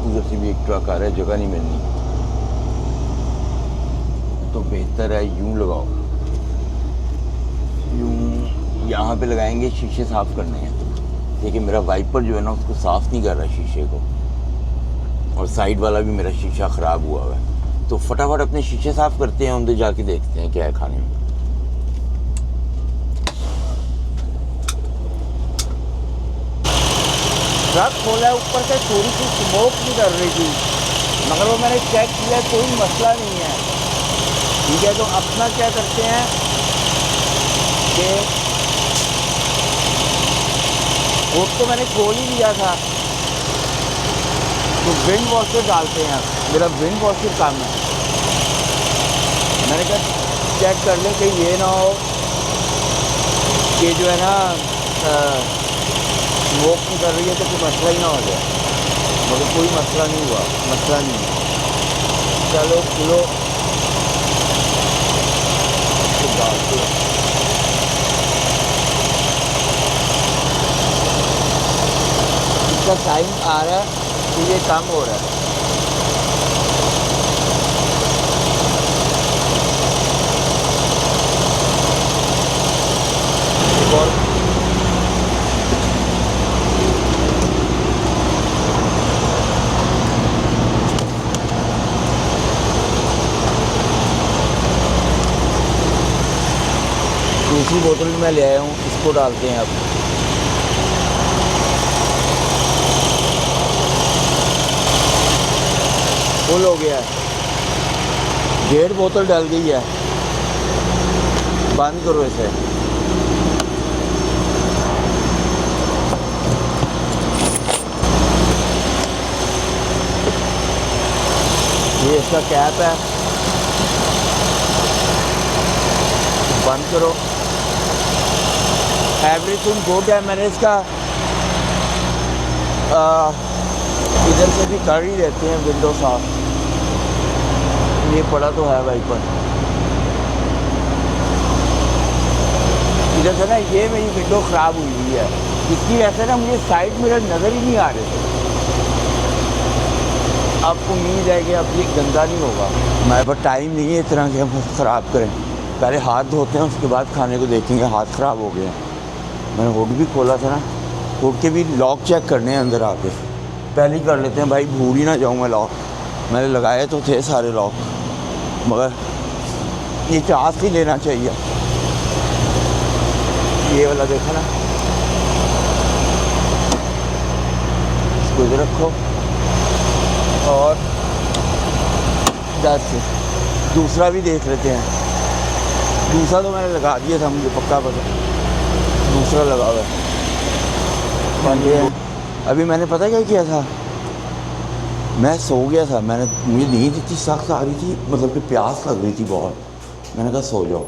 A: उधर से भी एक ट्रक आ रहा है, जगह नहीं मिलनी, तो बेहतर है यूं लगाओ। यूं यहाँ पे लगाएंगे, शीशे साफ़ करने हैं। देखिए मेरा वाइपर जो है ना, उसको साफ़ नहीं कर रहा शीशे को, और साइड वाला भी मेरा शीशा ख़राब हुआ है। तो फटाफट अपने शीशे साफ़ करते हैं, अंदर जाके देखते हैं क्या है खाने में। ट्रक खोला है, ऊपर से थोड़ी सी स्मोक नहीं कर रही थी, मगर वो मैंने चेक किया, कोई मसला नहीं है। ठीक है, तो अपना क्या करते हैं कि वो तो मैंने खोल ही लिया था, तो विंड वॉशर डालते हैं। मेरा विंड वॉशर काम है। मैंने कहा चेक कर लें कि ये ना हो कि जो है ना स्मोक नहीं कर रही है तो कोई मसला ही ना हो जाए, मगर कोई मसला नहीं हुआ, मसला नहीं है। चलो खुलो, डालते हैं। इसका साइन आ रहा है कि ये काम हो रहा है। और दूसरी बोतल में मैं ले आया हूँ, इसको डालते हैं अब। फुल हो गया है, 1.5 बोतल डल गई है। बंद करो इसे। ये इसका कैप है, बंद करो। एवरीथिंग गुड है। मैंने इसका इधर से भी कर ही देते हैं विंडो साफ। ये पड़ा तो है वाइपर इधर से ना, ये मेरी विंडो ख़राब हुई हुई है, इसकी वजह से ना मुझे साइड मिरर नज़र ही नहीं आ रहे थे। अब उम्मीद है कि अब ये गंदा नहीं होगा। हमारे पास टाइम नहीं है इतना कि हम ख़राब करें। पहले हाथ धोते हैं, उसके बाद खाने को देखेंगे। हाथ ख़राब हो गए हैं। मैंने हुड भी खोला था ना, हुड के भी लॉक चेक करने हैं अंदर आके। पहले ही कर लेते हैं भाई, भूल ही ना जाऊँ मैं लॉक। मैंने लगाए तो थे सारे लॉक, मगर ये चांस ही लेना चाहिए। ये वाला देखा ना, इसको इधर रखो और दूसरा भी देख लेते हैं। दूसरा तो मैंने लगा दिया था, मुझे पक्का पता दूसरा लगा हुआ है। अभी मैंने पता क्या किया था, मैं सो गया था। मुझे नींद इतनी सख्त आ रही थी, मतलब कि प्यास लग रही थी बहुत। मैंने कहा सो जाओ,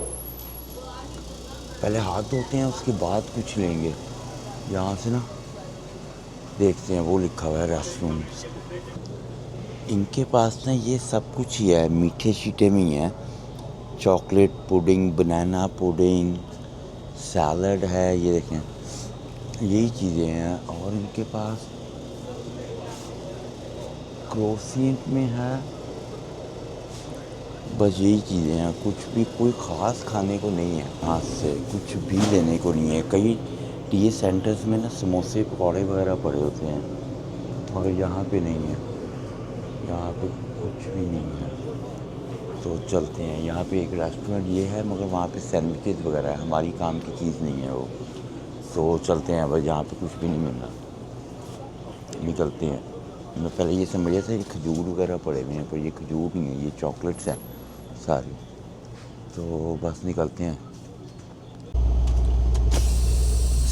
A: पहले हाथ धोते हैं उसके बाद कुछ लेंगे। यहाँ से ना देखते हैं, वो लिखा हुआ है रेस्टरूम। इनके पास ना ये सब कुछ ही है, मीठे शीटे में ही है। चॉकलेट पुडिंग, बनाना पुडिंग, सैलड है, ये देखें, यही चीज़ें हैं। और इनके पास क्रोसिएंट में है, बस यही चीज़ें हैं। कुछ भी कोई ख़ास खाने को नहीं है, हाथ से कुछ भी लेने को नहीं है। कई टी सेंटर्स में ना समोसे पकौड़े वगैरह पड़े होते हैं, मगर यहाँ पे नहीं है। यहाँ पे कुछ भी नहीं है। तो चलते हैं। यहाँ पे एक रेस्टोरेंट ये है, मगर वहाँ पे सैंडविचेस वगैरह है, हमारी काम की चीज़ नहीं है वो। तो चलते हैं, बस यहाँ पे कुछ भी नहीं मिलना, निकलते हैं। मैं पहले ये समझा था कि खजूर वगैरह पड़े हुए हैं, पर ये खजूर नहीं है, ये चॉकलेट्स हैं सारी। तो बस निकलते हैं।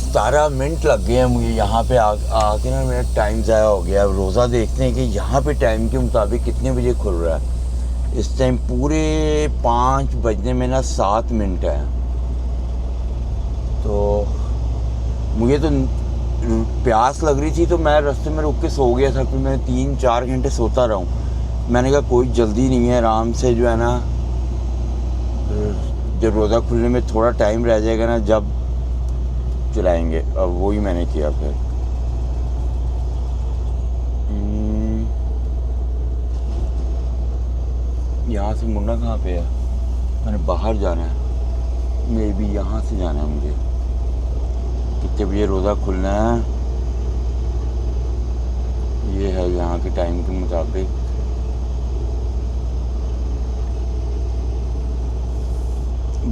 A: 17 मिनट लग गए हैं मुझे यहाँ पे आके ना, मेरा टाइम ज़ाया हो गया। अब रोज़ा देखते हैं कि यहाँ पे टाइम के मुताबिक कितने बजे खुल रहा है। इस टाइम पूरे 5 बजने में ना 7 मिनट है। तो मुझे तो प्यास लग रही थी, तो मैं रास्ते में रुक के सो गया था। फिर मैं 3-4 घंटे सोता रहा हूँ। मैंने कहा कोई जल्दी नहीं है, आराम से जो है ना, जब रोज़ा खुलने में थोड़ा टाइम रह जाएगा ना, जब चलाएंगे। अब वही मैंने किया। फिर यहाँ से मुड़ना कहाँ पे है? मैंने बाहर जाना है, मे भी यहाँ से जाना है मुझे। कितने बजे रोज़ा खुलना है? ये है यहाँ के टाइम के मुताबिक।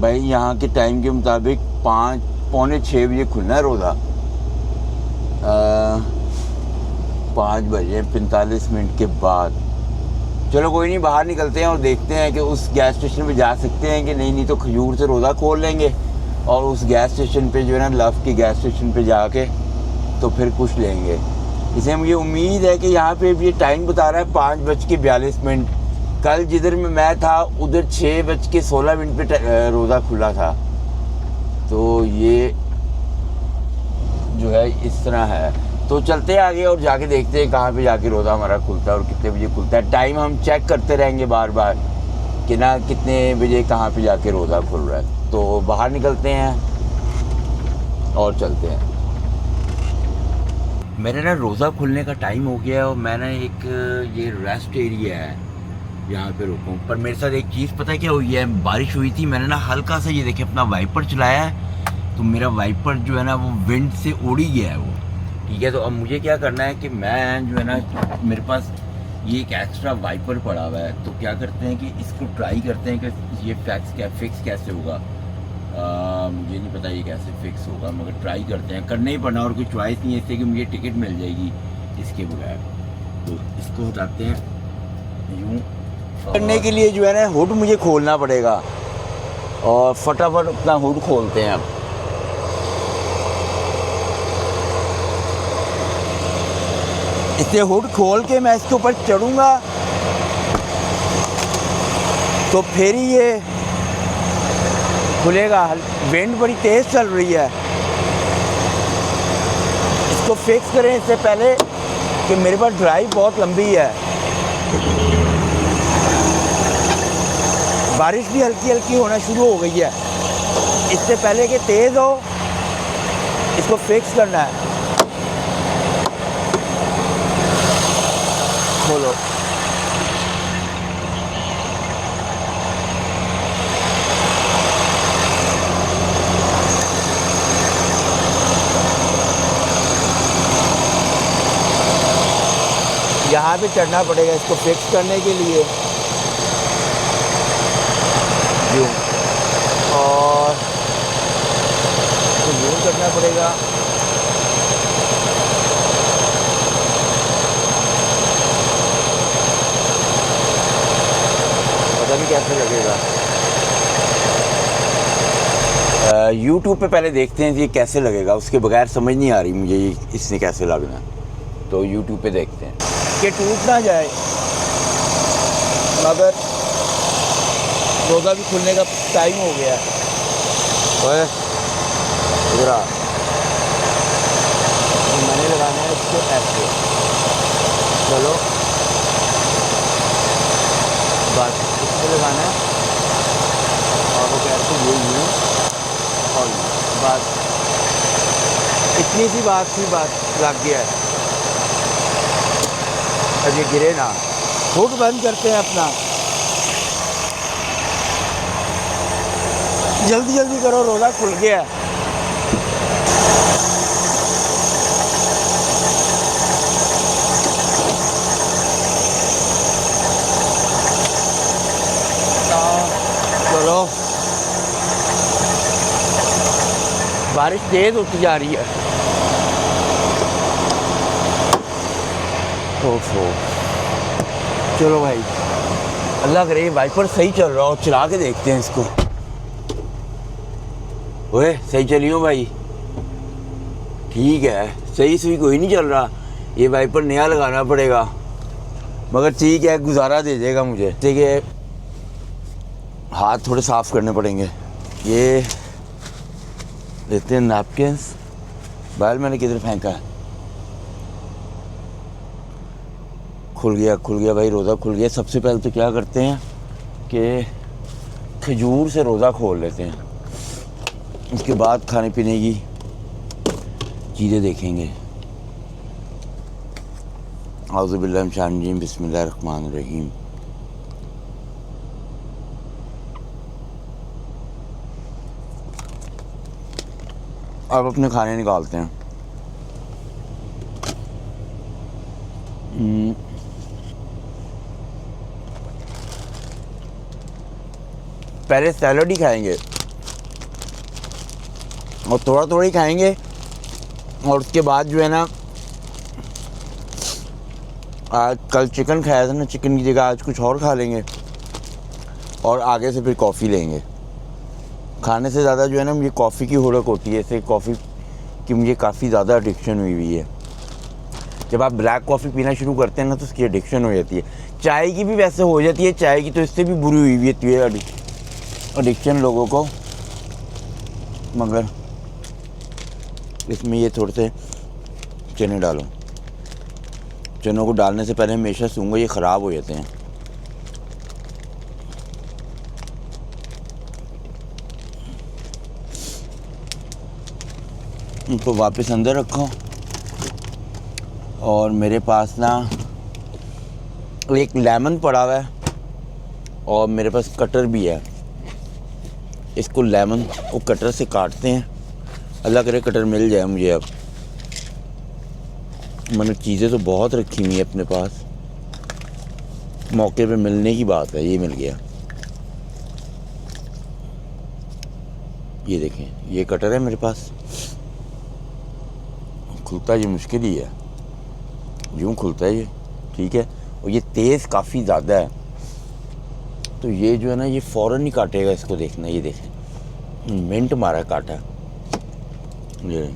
A: भाई यहाँ के टाइम के मुताबिक 5-पौने-6 बजे खुलना है रोज़ा। 5 बजे 45 मिनट के बाद। चलो कोई नहीं, बाहर निकलते हैं और देखते हैं कि उस गैस स्टेशन पे जा सकते हैं कि नहीं। नहीं तो खजूर से रोज़ा खोल लेंगे और उस गैस स्टेशन पे जो है ना, लव की गैस स्टेशन पे जाके तो फिर कुछ लेंगे। इसलिए मुझे उम्मीद है कि यहाँ पे भी टाइम बता रहा है 5:42। कल जिधर में मैं था उधर 6:16 पे रोज़ा खुला था। तो ये जो है इस तरह है। तो चलते हैं आगे और जाके देखते हैं कहाँ पे जाके रोज़ा हमारा खुलता है और कितने बजे खुलता है। टाइम हम चेक करते रहेंगे बार बार कि ना कितने बजे कहाँ पे जाके रोज़ा खुल रहा है। तो बाहर निकलते हैं और चलते हैं। मेरा ना रोज़ा खुलने का टाइम हो गया है और मैंने एक ये रेस्ट एरिया है, यहाँ पे रुकूँ। पर मेरे साथ एक चीज़ पता है क्या हुई है? बारिश हुई थी, मैंने ना हल्का सा ये देखे अपना वाइपर चलाया है, तो मेरा वाइपर जो है ना वो विंड से उड़ ही गया है वो। ठीक है, तो अब मुझे क्या करना है कि मैं जो है ना, मेरे पास ये एक एक्स्ट्रा वाइपर पड़ा हुआ है। तो क्या करते हैं कि इसको ट्राई करते हैं कि ये फिक्स कैसे होगा। मुझे नहीं पता ये कैसे फिक्स होगा, मगर ट्राई करते हैं। करना ही पड़ना, और कोई चॉइस नहीं है, इससे कि मुझे टिकट मिल जाएगी इसके बगैर। तो इसको हटाते हैं, यूँ करने के लिए जो है ना हुड मुझे खोलना पड़ेगा, और फटाफट अपना हुड खोलते हैं अब। इसे हुड खोल के मैं इसके ऊपर चढ़ूँगा तो फिर ही ये खुलेगा। विंड बड़ी तेज़ चल रही है, इसको फिक्स करें इससे पहले कि मेरे पास ड्राइव बहुत लंबी है। बारिश भी हल्की हल्की होना शुरू हो गई है, इससे पहले कि तेज़ हो इसको फिक्स करना है। खोलो, यहाँ पे चढ़ना पड़ेगा इसको फिक्स करने के लिए यूँ, और तो यूँ करना पड़ेगा। पता नहीं कैसे लगेगा। YouTube पे पहले देखते हैं ये कैसे लगेगा, उसके बगैर समझ नहीं आ रही मुझे ये इसने कैसे लगना है। तो YouTube पे देखते हैं कि टूट ना जाए। मगर रोज़ा भी खुलने का टाइम हो गया है। ओए इधर आ, मैंने लगाना है इसको ऐसे। चलो बस इसको लगाना है, और वो कैसे ये यूँ और बस इतनी सी बात थी, बात लग गया है। अब ये गिरे ना। हुड बंद करते हैं अपना, जल्दी जल्दी करो, रोज़ा खुल गया है। चलो बारिश तेज़ होती जा रही है। ओफो, चलो भाई, अल्लाह करे वाइपर सही चल रहा हो, चला के देखते हैं इसको। ओए सही चलियो भाई, ठीक है, सही सही कोई नहीं चल रहा, ये वाइपर नया लगाना पड़ेगा, मगर ठीक है गुजारा दे देगा मुझे। देखिए हाथ थोड़े साफ़ करने पड़ेंगे। ये लेते हैं नैपकिन्स, बैल मैंने किधर फेंका है। खुल गया भाई, रोज़ा खुल गया। सबसे पहले तो क्या करते हैं कि खजूर से रोज़ा खोल लेते हैं, उसके बाद खाने पीने की चीज़ें देखेंगे। औज़ु बिल्लाहि मिनश शैतानिर रजीम, बिस्मिल्लाहिर रहमानिर रहीम। अब अपने खाने निकालते हैं। पहले सैलड ही खाएंगे और थोड़ा थोड़ा ही खाएंगे, और उसके बाद जो है ना, आज कल चिकन खाया था ना, चिकन की जगह आज कुछ और खा लेंगे, और आगे से फिर कॉफ़ी लेंगे। खाने से ज़्यादा जो है ना मुझे कॉफ़ी की हुड़क होती है, इससे कॉफ़ी की मुझे काफ़ी ज़्यादा एडिक्शन हुई है। जब आप ब्लैक कॉफ़ी पीना शुरू करते हैं ना तो उसकी एडिक्शन हो जाती है। चाय की भी वैसे हो जाती है, चाय की तो इससे भी बुरी हुई होती है एडिक्शन लोगों को। मगर इसमें ये थोड़े से चने डालो, चनों को डालने से पहले हमेशा सूंघो, ये ख़राब हो जाते हैं। इनको वापस अंदर रखो। और मेरे पास ना एक लेमन पड़ा हुआ है, और मेरे पास कटर भी है। इसको लेमन को कटर से काटते हैं, अल्लाह करे कटर मिल जाए मुझे। अब मैंने चीज़ें तो बहुत रखी हुई है अपने पास, मौके पे मिलने की बात है, ये मिल गया। ये देखें, ये कटर है मेरे पास, खुलता ये मुश्किल ही है, यूँ खुलता है ये, ठीक है। और ये तेज़ काफ़ी ज़्यादा है, तो ये जो है ना ये फ़ौरन ही काटेगा। इसको देखना, ये देखें मिनट मारा काटा, ये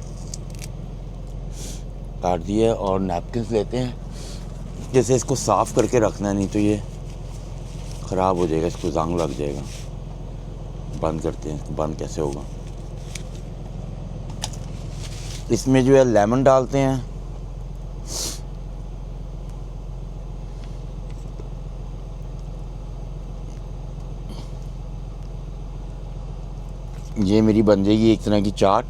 A: काट दिया। और नैपकिन लेते हैं, जैसे इसको साफ़ करके रखना है, नहीं तो ये ख़राब हो जाएगा, इसको जंग लग जाएगा। बंद करते हैं, इसको बंद कैसे होगा। इसमें जो है लेमन डालते हैं, ये मेरी बन जाएगी एक तरह की चाट।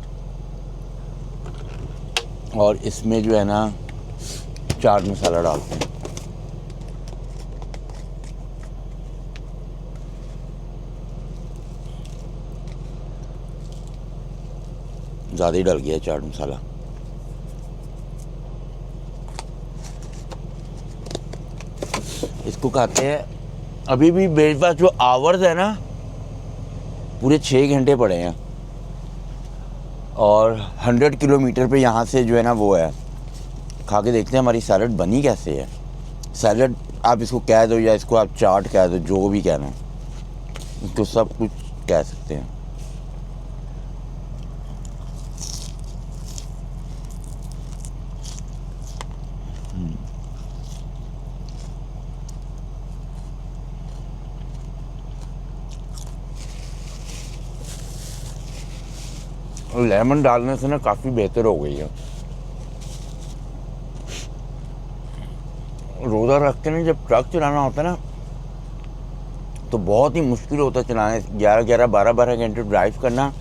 A: और इसमें जो है ना चाट मसाला डालते हैं, ज़्यादा ही डल गया चाट मसाला। इसको खाते हैं। अभी भी मेरे पास जो आवर्स है ना पूरे 6 घंटे पड़े हैं, और 100 किलोमीटर पे यहाँ से जो है ना वो है। खा के देखते हैं हमारी सैलड बनी कैसे है। सैलड आप इसको कह दो या इसको आप चाट कह दो, जो भी कहना, इसको सब कुछ कह सकते हैं। लेमन डालने से ना काफ़ी बेहतर हो गई है। रोज़ा रख के ना जब ट्रक चलाना होता है ना तो बहुत ही मुश्किल होता है चलाने। 11-11, 12-12 घंटे ड्राइव करना।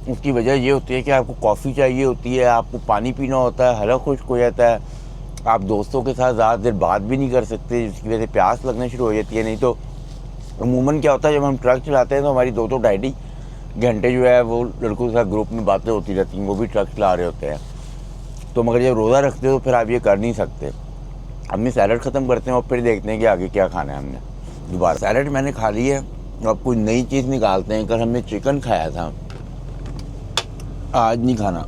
A: उसकी वजह ये होती है कि आपको कॉफ़ी चाहिए होती है, आपको पानी पीना होता है, हलक खुश्क हो जाता है, आप दोस्तों के साथ ज़्यादा देर बात भी नहीं कर सकते, जिसकी वजह से प्यास लगना शुरू हो जाती है। नहीं तो अमूमन क्या होता है, जब हम ट्रक चलाते हैं तो हमारी 2-2, 2.5 घंटे जो है वो लड़कों के साथ ग्रुप में बातें होती रहती हैं, वो भी ट्रक चला रहे होते हैं। तो मगर जब रोज़ा रखते हो तो फिर आप ये कर नहीं सकते। अपनी सैलड ख़त्म करते हैं और फिर देखते हैं कि आगे क्या खाना है हमने। दोबारा सैलड मैंने खा ली है, अब कोई नई चीज़ निकालते हैं। कल हमने चिकन खाया था, आज नहीं खाना।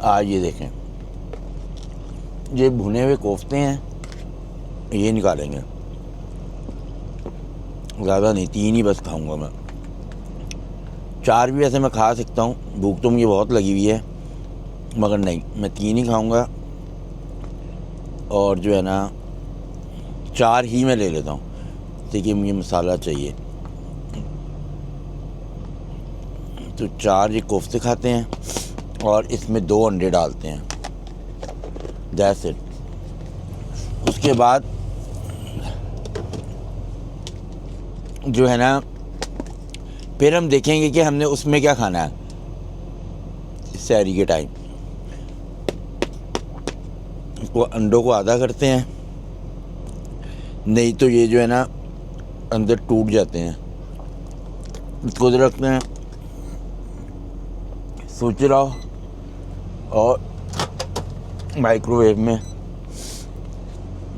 A: आज ये देखें, ये भुने हुए कोफ्ते हैं, ये निकालेंगे। ज़्यादा नहीं, 3 ही बस खाऊंगा मैं। 4 भी वैसे मैं खा सकता हूँ, भूख तो मुझे बहुत लगी हुई है, मगर नहीं, मैं 3 ही खाऊंगा। और जो है ना 4 ही मैं ले लेता हूँ। देखिए मुझे मसाला चाहिए, तो 4 ये कोफ्ते खाते हैं और इसमें 2 अंडे डालते हैं, दैट्स इट। उसके बाद जो है ना फिर हम देखेंगे कि हमने उसमें क्या खाना है सहरी के टाइम। वो अंडों को आधा करते हैं, नहीं तो ये जो है ना अंदर टूट जाते हैं। इसको रखते हैं सोच रहा और माइक्रोवेव में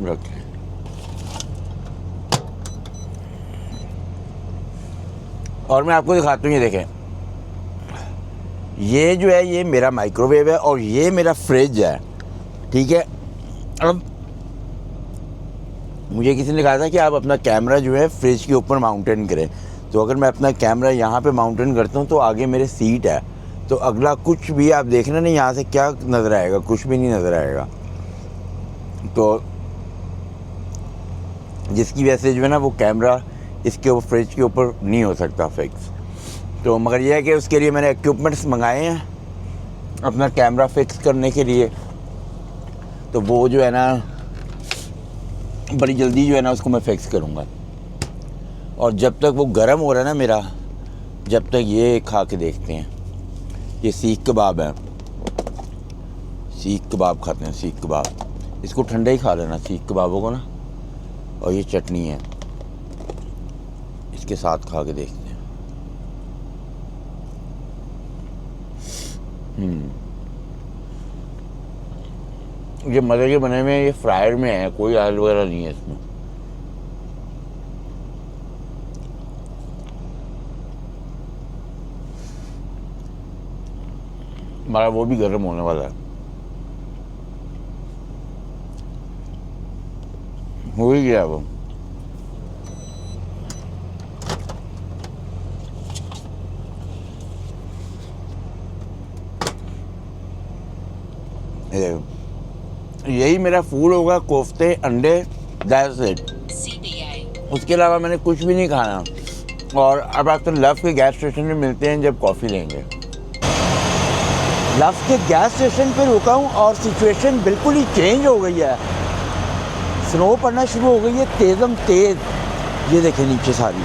A: रखें। और मैं आपको दिखाता हूँ, ये देखें, ये जो है ये मेरा माइक्रोवेव है और ये मेरा फ्रिज है, ठीक है। अब मुझे किसी ने कहा था कि आप अपना कैमरा जो है फ्रिज के ऊपर माउंटेन करें, तो अगर मैं अपना कैमरा यहाँ पे माउंटेन करता हूँ तो आगे मेरे सीट है, तो अगला कुछ भी आप देखना नहीं, यहाँ से क्या नज़र आएगा, कुछ भी नहीं नज़र आएगा। तो जिसकी वजह से जो है ना वो कैमरा इसके ऊपर फ्रिज के ऊपर नहीं हो सकता फिक्स। तो मगर यह है कि उसके लिए मैंने इक्विपमेंट्स मंगाए हैं अपना कैमरा फिक्स करने के लिए, तो वो जो है ना बड़ी जल्दी जो है ना उसको मैं फिक्स करूँगा। और जब तक वो गर्म हो रहा है ना मेरा, जब तक ये खा के देखते हैं। ये सीख कबाब है, सीख कबाब खाते हैं, सीख कबाब। इसको ठंडा ही खा लेना सीख कबाबों को ना। और ये चटनी है, इसके साथ खा के देखते हैं। ये मज़े के बने हुए, ये फ्राइड में है, कोई ऑयल वगैरह नहीं है इसमें। हमारा वो भी गर्म होने वाला है। हो ही गया वो। यही मेरा फूड होगा, कोफ्ते, अंडे, दैट्स इट। उसके अलावा मैंने कुछ भी नहीं खाना। और अब आप तो लव के गैस स्टेशन में मिलते हैं जब कॉफ़ी लेंगे। लव के गैस स्टेशन पे रुका हूँ और सिचुएशन बिल्कुल ही चेंज हो गई है। स्नो पड़ना शुरू हो गई है तेज़म तेज़, ये देखें नीचे सारी।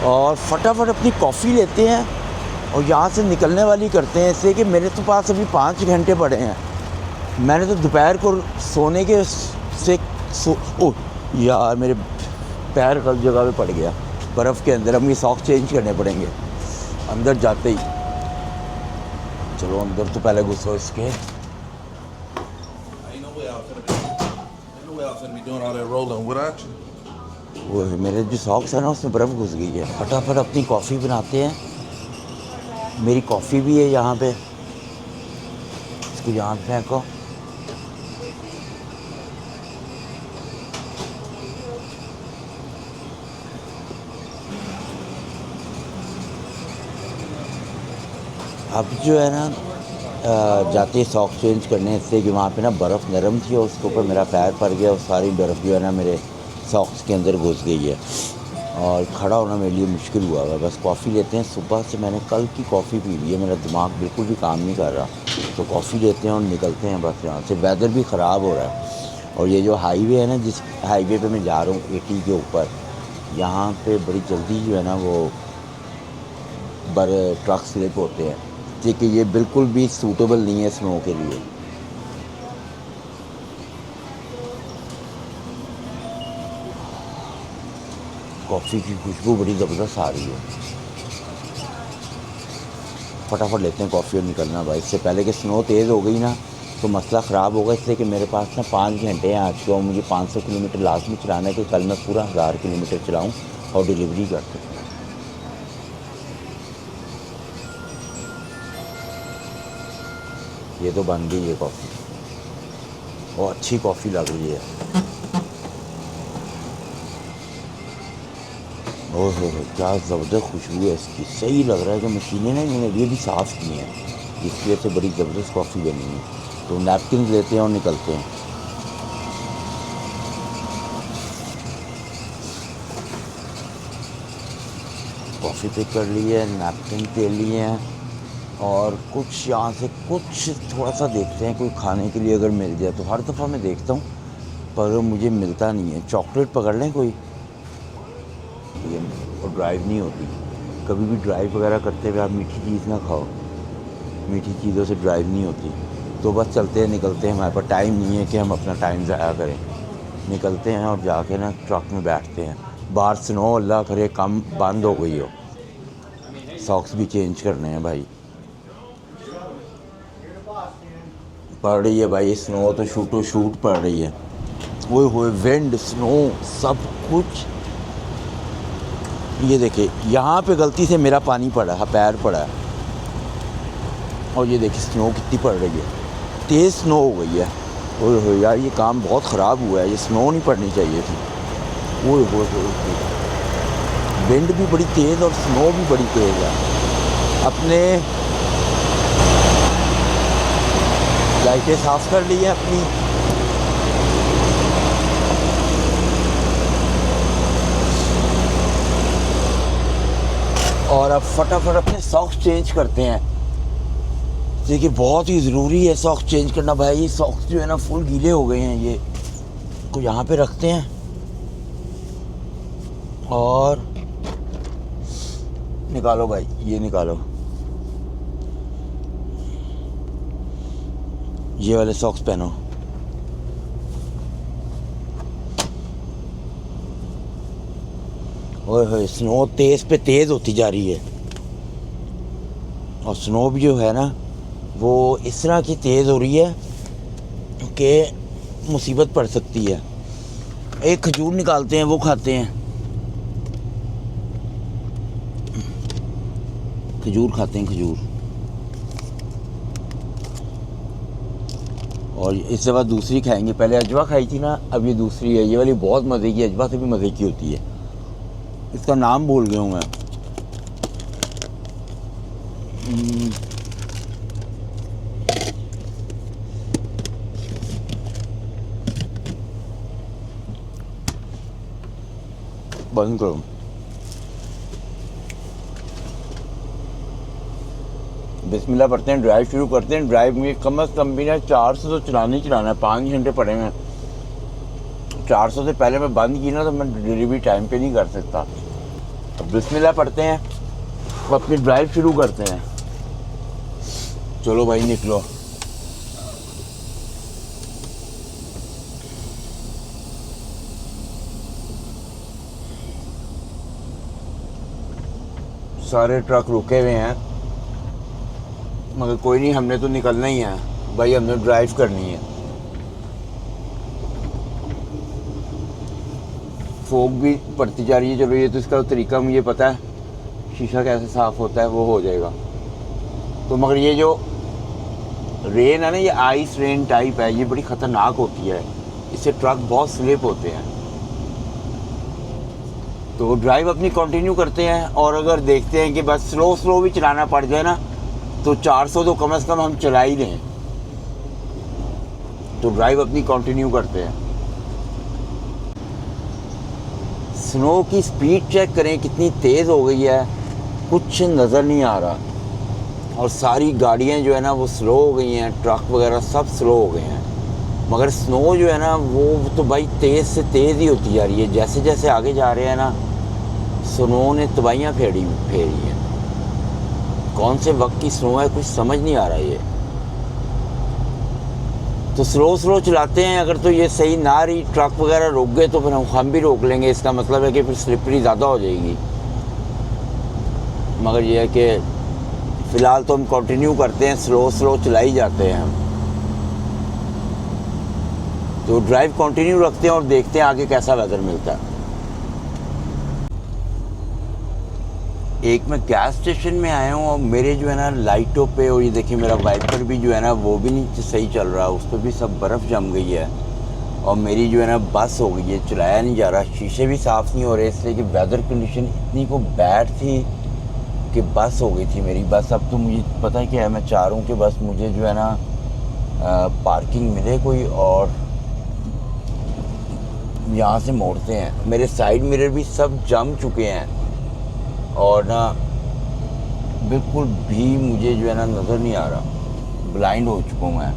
A: और फटाफट अपनी कॉफ़ी लेते हैं और यहाँ से निकलने वाली करते हैं, इससे कि मेरे तो पास अभी 5 घंटे पड़े हैं। मैंने तो दोपहर को सोने के से ओह यार, मेरे पैर गलत जगह पे पड़ गया बर्फ़ के अंदर। अब ये सॉक्स चेंज करने पड़ेंगे अंदर जाते ही। चलो अंदर तो पहले घुसो इसके। वो मेरे जो सॉक्स है ना उसमें बर्फ़ घुस गई है। फटाफट अपनी कॉफ़ी बनाते हैं। मेरी कॉफ़ी भी है यहाँ पे, इसको यहाँ पे फेंको। अब जो है ना जाते सॉक्स चेंज करने, इससे कि वहाँ पे ना बर्फ़ नरम थी और उसके ऊपर मेरा पैर पड़ गया और सारी बर्फ़ जो है ना मेरे सॉक्स के अंदर घुस गई है और खड़ा होना मेरे लिए मुश्किल हुआ है। बस कॉफ़ी लेते हैं। सुबह से मैंने कल की कॉफ़ी पी ली है, मेरा दिमाग बिल्कुल भी काम नहीं कर रहा। तो कॉफ़ी लेते हैं और निकलते हैं बस यहाँ से। वेदर भी ख़राब हो रहा है और ये जो हाईवे है ना, जिस हाईवे पे मैं जा रहा हूँ 80 के ऊपर, यहाँ पे बड़ी जल्दी जो है ना वो बड़े ट्रक स्लिप होते हैं, कि ये बिल्कुल भी सूटेबल नहीं है स्नो के लिए। कॉफ़ी की खुशबू बड़ी ज़बरदस्त आ रही है। फटाफट लेते हैं कॉफ़ी और निकलना भाई, इससे पहले कि स्नो तेज़ हो गई ना तो मसला ख़राब होगा। इसलिए कि मेरे पास ना 5 घंटे हैं आज को, मुझे 500 किलोमीटर लाजमी चलाना है कि कल मैं पूरा 1000 किलोमीटर चलाऊँ और डिलीवरी कर सकूँ। ये तो बन गई है कॉफ़ी और अच्छी कॉफ़ी लग रही है। ओह क्या ज़बरदस्त खुशबू है इसकी। सही लग रहा है कि मशीनें ना इन्होंने ये भी साफ़ की हैं, जिसकी वजह से बड़ी ज़बरदस्त कॉफ़ी बनी है। तो नैपकिन लेते हैं और निकलते हैं। कॉफ़ी पिक कर ली है, नैपकिन ले लिए हैं और कुछ यहाँ से कुछ थोड़ा सा देखते हैं कोई खाने के लिए अगर मिल जाए। तो हर दफ़ा मैं देखता हूँ पर मुझे मिलता नहीं है। चॉकलेट पकड़ लें कोई, ये और ड्राइव नहीं होती। कभी भी ड्राइव वगैरह करते हुए आप मीठी चीज़ ना खाओ, मीठी चीज़ों से ड्राइव नहीं होती। तो बस चलते हैं, निकलते हैं। हमारे पास टाइम नहीं है कि हम अपना टाइम ज़ाया करें। निकलते हैं और जाके ना ट्रक में बैठते हैं। बाहर स्नो अल्लाह करे कम बंद हो गई हो। सॉक्स भी चेंज करने हैं भाई। पड़ रही है भाई स्नो, तो शूटो शूट पड़ रही है। वो हुए विंड, स्नो, सब कुछ। ये देखिए यहाँ पे गलती से मेरा पानी पड़ा है, पैर पड़ा है। और ये देखिए स्नो कितनी पड़ रही है, तेज़ स्नो हो गई है। ओए हो यार, ये काम बहुत ख़राब हुआ है, ये स्नो नहीं पड़नी चाहिए थी। ओए हो, विंड भी बड़ी तेज़ और स्नो भी बड़ी तेज़ है। अपने लाइटें साफ़ कर ली है अपनी। और अब फटाफट अपने सॉक्स चेंज करते हैं, देखिए बहुत ही ज़रूरी है सॉक्स चेंज करना भाई। ये सॉक्स जो है ना फुल गीले हो गए हैं। ये को यहाँ पे रखते हैं और निकालो भाई, ये निकालो। ये वाले सॉक्स पहनो। ओए होए, स्नो तेज़ पे तेज़ होती जा रही है और स्नो भी जो है ना वो इस तरह की तेज़ हो रही है कि मुसीबत पड़ सकती है। एक खजूर निकालते हैं, वो खाते हैं। खजूर खाते हैं, खजूर। और इसके बाद दूसरी खाएंगे। पहले अजवा खाई थी ना, अब ये दूसरी है। ये वाली बहुत मज़े की, अजवा से भी मज़े की होती है। इसका नाम भूल गया हूँ मैं। बंद करो। बिस्मिल्लाह पढ़ते हैं, ड्राइव शुरू करते हैं। ड्राइव में कम अज़ कम भी ना 400 तो चलाना ही चलाना है। 5 घंटे पड़े हैं। 400 से पहले मैं बंद की ना तो मैं डिलीवरी टाइम पे नहीं कर सकता। अब बिस्मिल्लाह पढ़ते हैं, अपनी ड्राइव शुरू करते हैं। चलो भाई निकलो। सारे ट्रक रुके हुए हैं, मगर कोई नहीं, हमने तो निकलना ही है भाई, हमने ड्राइव करनी है। फोक भी पड़ती जा रही है। चलो ये तो इसका तरीका मुझे पता है, शीशा कैसे साफ़ होता है वो हो जाएगा। तो मगर ये जो रेन है ना, ये आइस रेन टाइप है, ये बड़ी ख़तरनाक होती है। इससे ट्रक बहुत स्लिप होते हैं। तो ड्राइव अपनी कंटिन्यू करते हैं, और अगर देखते हैं कि बस स्लो भी चलाना पड़ जाए ना, तो 400 तो कम से कम हम चला ही लें। तो ड्राइव अपनी कंटिन्यू करते हैं। स्नो की स्पीड चेक करें कितनी तेज़ हो गई है, कुछ नज़र नहीं आ रहा। और सारी गाड़ियाँ जो है ना वो स्लो हो गई हैं, ट्रक वगैरह सब स्लो हो गए हैं। मगर स्नो जो है ना वो तो भाई तेज़ से तेज़ ही होती जा रही है। जैसे जैसे आगे जा रहे हैं ना, स्नो ने तबाहियाँ फेरी हैं। कौन से वक्त की स्नो है कुछ समझ नहीं आ रहा ये। तो स्लो चलाते हैं। अगर तो ये सही ना रही, ट्रक वगैरह रोक गए तो फिर हम भी रोक लेंगे। इसका मतलब है कि फिर स्लिपरी ज़्यादा हो जाएगी। मगर ये है कि फ़िलहाल तो हम कंटिन्यू करते हैं, स्लो चलाई जाते हैं हम। तो ड्राइव कंटिन्यू रखते हैं और देखते हैं आगे कैसा वेदर मिलता है। एक मैं गैस स्टेशन में आया हूँ और मेरे जो है ना लाइटों पे, और ये देखिए मेरा वाइपर भी जो है ना वो भी नहीं सही चल रहा, उस पर भी सब बर्फ़ जम गई है। और मेरी जो है ना बस हो गई है, चलाया नहीं जा रहा। शीशे भी साफ़ नहीं हो रहे, इसलिए कि वेदर कंडीशन इतनी को बैड थी कि बस हो गई थी मेरी बस। अब तो मुझे पता है क्या है, मैं चाह रहा हूँ कि बस मुझे जो है ना पार्किंग मिले कोई, और यहाँ से मोड़ते हैं। मेरे साइड मिरर भी सब जम चुके हैं, और ना बिल्कुल भी मुझे जो है ना नज़र नहीं आ रहा, ब्लाइंड हो चुका हूँ मैं।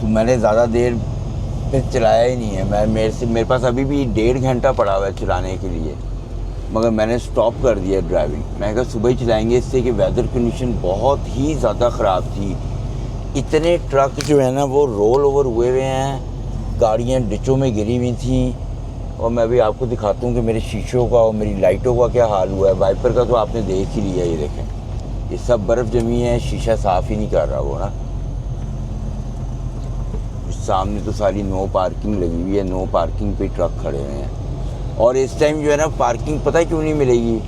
A: तो मैंने ज़्यादा देर फिर चलाया ही नहीं है। मेरे पास अभी भी 1.5 घंटा पड़ा हुआ है चलाने के लिए, मगर मैंने स्टॉप कर दिया ड्राइविंग। मैं कहा सुबह ही चलाएंगे, इससे कि वेदर कंडीशन बहुत ही ज़्यादा ख़राब थी। इतने ट्रक जो है ना वो रोल ओवर हुए हुए हैं, गाड़ियाँ डिचों में गिरी हुई थी। और मैं भी आपको दिखाता हूँ कि मेरे शीशों का और मेरी लाइटों का क्या हाल हुआ है। वाइपर का तो आपने देख ही लिया, ये देखें, ये सब बर्फ़ जमी है, शीशा साफ़ ही नहीं कर रहा वो ना। सामने तो सारी नो पार्किंग लगी हुई है, नो पार्किंग पे ट्रक खड़े हुए हैं। और इस टाइम जो है ना पार्किंग पता है क्यों नहीं मिलेगी,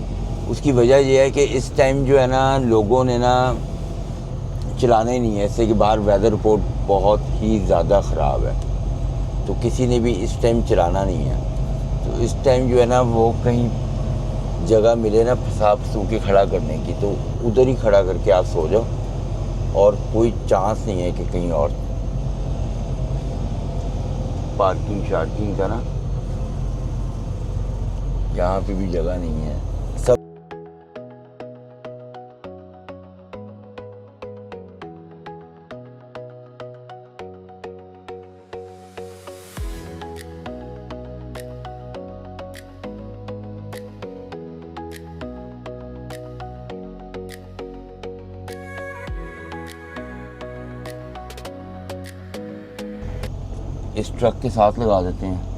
A: उसकी वजह यह है कि इस टाइम जो है ना लोगों ने ना चलाना ही नहीं है, इससे कि बाहर वेदर रिपोर्ट बहुत ही ज़्यादा ख़राब है। तो किसी ने भी इस टाइम चलाना नहीं है। तो इस टाइम जो है ना वो कहीं जगह मिले ना फंसा के खड़ा करने की, तो उधर ही खड़ा करके आप सो जाओ, और कोई चांस नहीं है कि कहीं और पार्किंग शार्किंग का ना, यहाँ पे भी जगह नहीं है। सब इस ट्रक के साथ लगा देते हैं।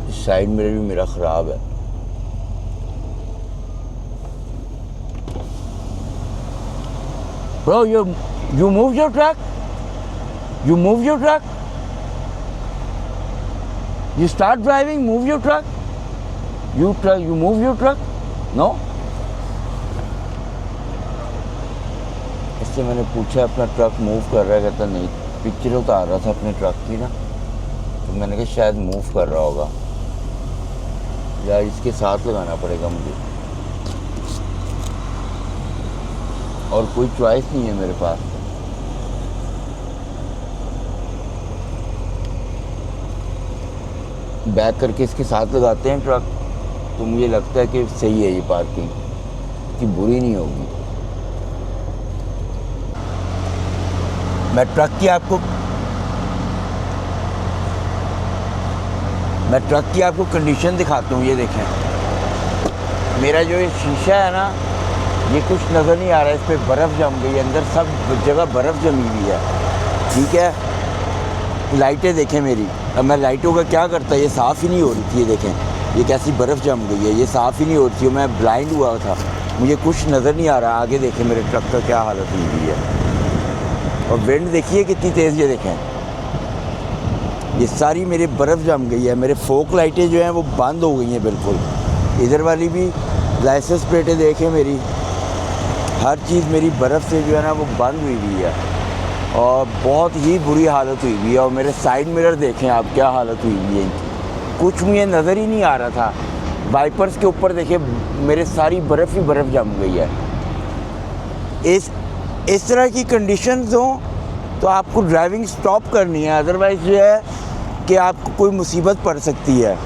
A: इस साइड मिरर भी मेरा ख़राब है। Bro, you move your truck? You move your truck? You start driving, move your truck? You move your truck? No? से मैंने पूछा अपना ट्रक मूव कर रहा है, कहता नहीं, पिक्चर उतार रहा था अपने ट्रक की ना, तो मैंने कहा शायद मूव कर रहा होगा या इसके साथ लगाना पड़ेगा मुझे, और कोई चॉइस नहीं है मेरे पास। बैक करके इसके साथ लगाते हैं ट्रक, तो मुझे लगता है कि सही है ये पार्किंग, कि बुरी नहीं होगी। मैं ट्रक की आपको कंडीशन दिखाता हूँ। ये देखें, मेरा जो ये शीशा है ना, ये कुछ नज़र नहीं आ रहा है, इस पर बर्फ़ जम गई है, अंदर सब जगह बर्फ़ जमी हुई है। ठीक है, लाइटें देखें मेरी, अब मैं लाइटों का क्या करता, ये साफ़ ही नहीं हो रही थी। ये देखें, ये कैसी बर्फ़ जम गई है, ये साफ़ ही नहीं हो रही थी। मैं ब्लाइंड हुआ था, मुझे कुछ नज़र नहीं आ रहा। आगे देखें मेरे ट्रक का क्या हालत हुई है, और विंड देखिए कितनी तेज़। ये देखें, ये सारी मेरी बर्फ़ जम गई है। मेरे फोक लाइटें जो हैं वो बंद हो गई हैं बिल्कुल। इधर वाली भी लाइसेंस प्लेटें देखें मेरी, हर चीज़ मेरी बर्फ़ से जो है ना वो बंद हुई हुई है, और बहुत ही बुरी हालत हुई हुई है। और मेरे साइड मिरर देखें आप, क्या हालत हुई हुई है इनकी, कुछ मुझे नज़र ही नहीं आ रहा था। वाइपर्स के ऊपर देखें, मेरे सारी बर्फ़ ही बर्फ़ जम गई है। इस तरह की कंडीशंस हों तो आपको ड्राइविंग स्टॉप करनी है, अदरवाइज़ जो है कि आपको कोई मुसीबत पड़ सकती है।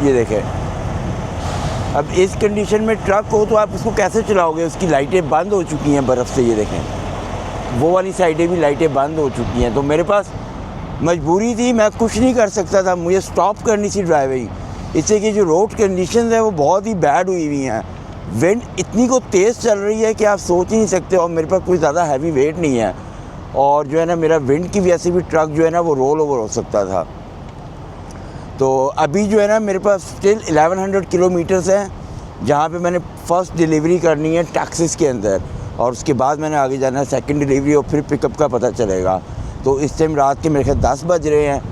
A: ये देखें, अब इस कंडीशन में ट्रक हो तो आप उसको कैसे चलाओगे, उसकी लाइटें बंद हो चुकी हैं बर्फ़ से। ये देखें, वो वाली साइडें भी लाइटें बंद हो चुकी हैं। तो मेरे पास मजबूरी थी, मैं कुछ नहीं कर सकता था, मुझे स्टॉप करनी थी ड्राइविंग, इससे कि जो रोड कंडीशंस है वो बहुत ही बैड हुई हुई हैं। विंड इतनी को तेज़ चल रही है कि आप सोच ही नहीं सकते, और मेरे पास कोई ज़्यादा हैवी वेट नहीं है, और जो है ना मेरा विंड की वजह से भी ट्रक जो है ना वो रोल ओवर हो सकता था। तो अभी जो है ना मेरे पास स्टिल 1100 किलोमीटर्स हैं, जहाँ पे मैंने फ़र्स्ट डिलीवरी करनी है टैक्सिस के अंदर, और उसके बाद मैंने आगे जाना है सेकंड डिलीवरी, और फिर पिकअप का पता चलेगा। तो इस टाइम रात के मेरे ख्याल 10 बज रहे हैं,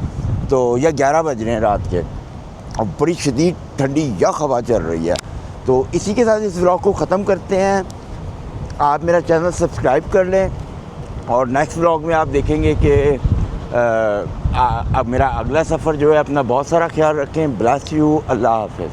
A: तो या 11 बज रहे हैं रात के, और बड़ी शदीद ठंडी यख हवा चल रही है। तो इसी के साथ इस व्लॉग को ख़त्म करते हैं। आप मेरा चैनल सब्सक्राइब कर लें, और नेक्स्ट व्लॉग में आप देखेंगे कि अब मेरा अगला सफ़र जो है, अपना बहुत सारा ख्याल रखें। ब्लेस यू, अल्लाह हाफ़िज़।